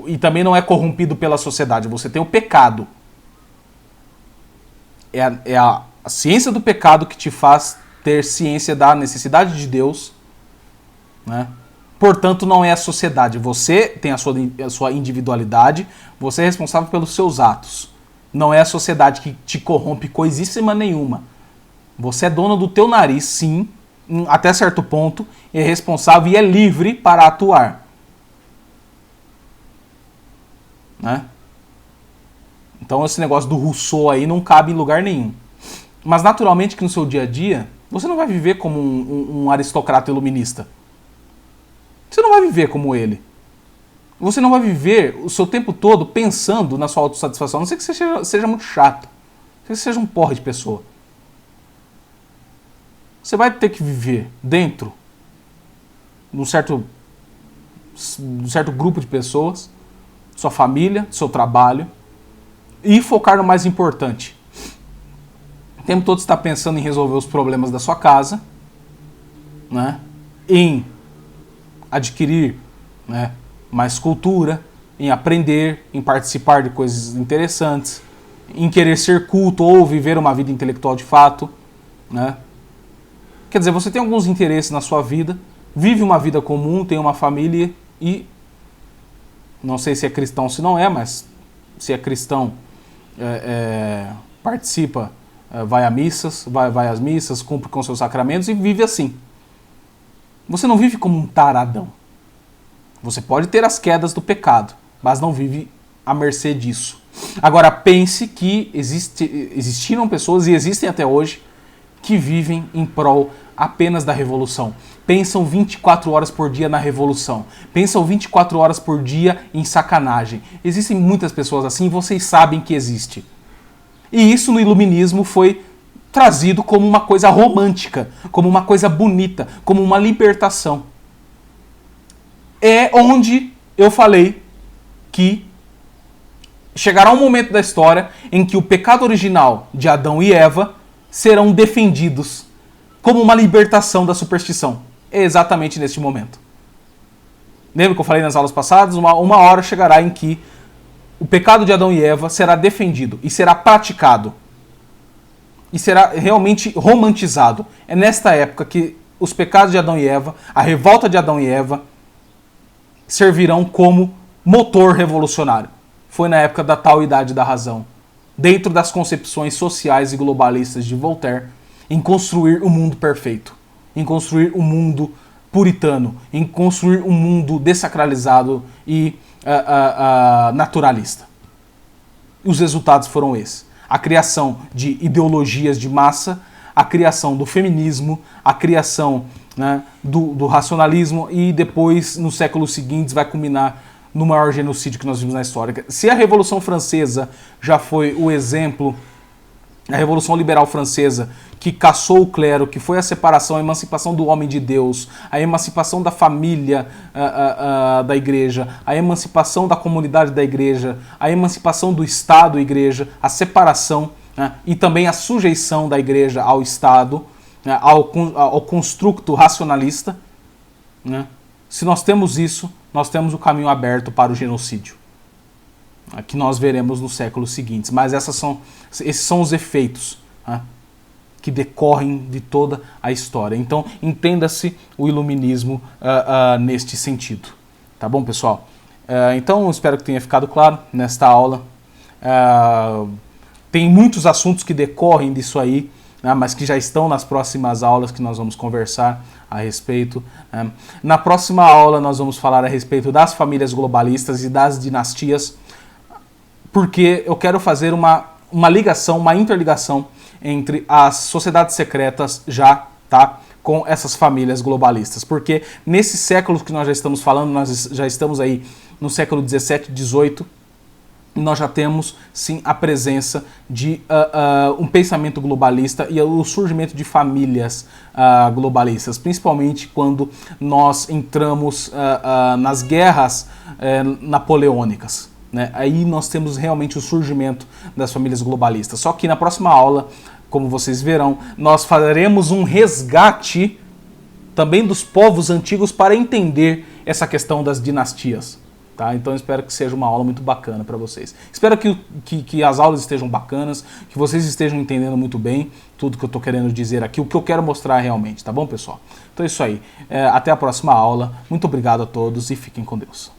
A: e também não é corrompido pela sociedade. Você tem o pecado. É a ciência do pecado que te faz ter ciência da necessidade de Deus, né? Portanto, não é a sociedade. Você tem a sua individualidade, você é responsável pelos seus atos. Não é a sociedade que te corrompe coisíssima nenhuma. Você é dono do teu nariz, sim, até certo ponto, é responsável e é livre para atuar. Né? Então esse negócio do Rousseau aí não cabe em lugar nenhum. Mas naturalmente que no seu dia a dia, você não vai viver como um aristocrata iluminista. Você não vai viver como ele. Você não vai viver o seu tempo todo pensando na sua autossatisfação, a não ser que você seja muito chato. A não ser que você seja um porra de pessoa. Você vai ter que viver dentro de um certo grupo de pessoas, sua família, seu trabalho, e focar no mais importante. O tempo todo você está pensando em resolver os problemas da sua casa, né? Em adquirir, né, mais cultura, em aprender, em participar de coisas interessantes, em querer ser culto ou viver uma vida intelectual de fato, né? Quer dizer, você tem alguns interesses na sua vida, vive uma vida comum, tem uma família e, não sei se é cristão ou se não é, mas se é cristão, participa, vai a missas, vai às missas, cumpre com seus sacramentos e vive assim. Você não vive como um taradão. Você pode ter as quedas do pecado, mas não vive à mercê disso. Agora, pense que existiram pessoas, e existem até hoje, que vivem em prol apenas da revolução. Pensam 24 horas por dia na revolução. Pensam 24 horas por dia em sacanagem. Existem muitas pessoas assim e vocês sabem que existe. E isso no iluminismo foi trazido como uma coisa romântica, como uma coisa bonita, como uma libertação. É onde eu falei que chegará um momento da história em que o pecado original de Adão e Eva serão defendidos como uma libertação da superstição. É exatamente neste momento. Lembra que eu falei nas aulas passadas? Uma hora chegará em que o pecado de Adão e Eva será defendido e será praticado. E será realmente romantizado. É nesta época que os pecados de Adão e Eva, a revolta de Adão e Eva, servirão como motor revolucionário. Foi na época da tal idade da razão, dentro das concepções sociais e globalistas de Voltaire, em construir um mundo perfeito, em construir um mundo puritano, em construir um mundo desacralizado e naturalista. Os resultados foram esses. A criação de ideologias de massa, a criação do feminismo, a criação, né, do racionalismo e depois, nos séculos seguintes, vai culminar no maior genocídio que nós vimos na história. Se a Revolução Francesa já foi o exemplo, a Revolução Liberal Francesa, que caçou o clero, que foi a separação, a emancipação do homem de Deus, a emancipação da família da igreja, a emancipação da comunidade da igreja, a emancipação do Estado e igreja, a separação, né, e também a sujeição da igreja ao Estado, né, ao construto racionalista, né? Se nós temos isso, nós temos o caminho aberto para o genocídio, que nós veremos nos séculos seguintes. Mas esses são os efeitos, né, que decorrem de toda a história. Então, entenda-se o iluminismo neste sentido. Tá bom, pessoal? Então, espero que tenha ficado claro nesta aula. Tem muitos assuntos que decorrem disso aí, né, mas que já estão nas próximas aulas que nós vamos conversar a respeito. Na próxima aula nós vamos falar a respeito das famílias globalistas e das dinastias, porque eu quero fazer uma ligação, uma interligação entre as sociedades secretas com essas famílias globalistas. Porque nesses séculos que nós já estamos falando, nós já estamos aí no século 17, 18, nós já temos, sim, a presença de um pensamento globalista e o surgimento de famílias globalistas, principalmente quando nós entramos nas guerras napoleônicas, né? Aí nós temos realmente o surgimento das famílias globalistas. Só que na próxima aula, como vocês verão, nós faremos um resgate também dos povos antigos para entender essa questão das dinastias. Tá? Então eu espero que seja uma aula muito bacana para vocês. Espero que as aulas estejam bacanas, que vocês estejam entendendo muito bem tudo que eu estou querendo dizer aqui, o que eu quero mostrar realmente, tá bom, pessoal? Então é isso aí. Até a próxima aula. Muito obrigado a todos e fiquem com Deus.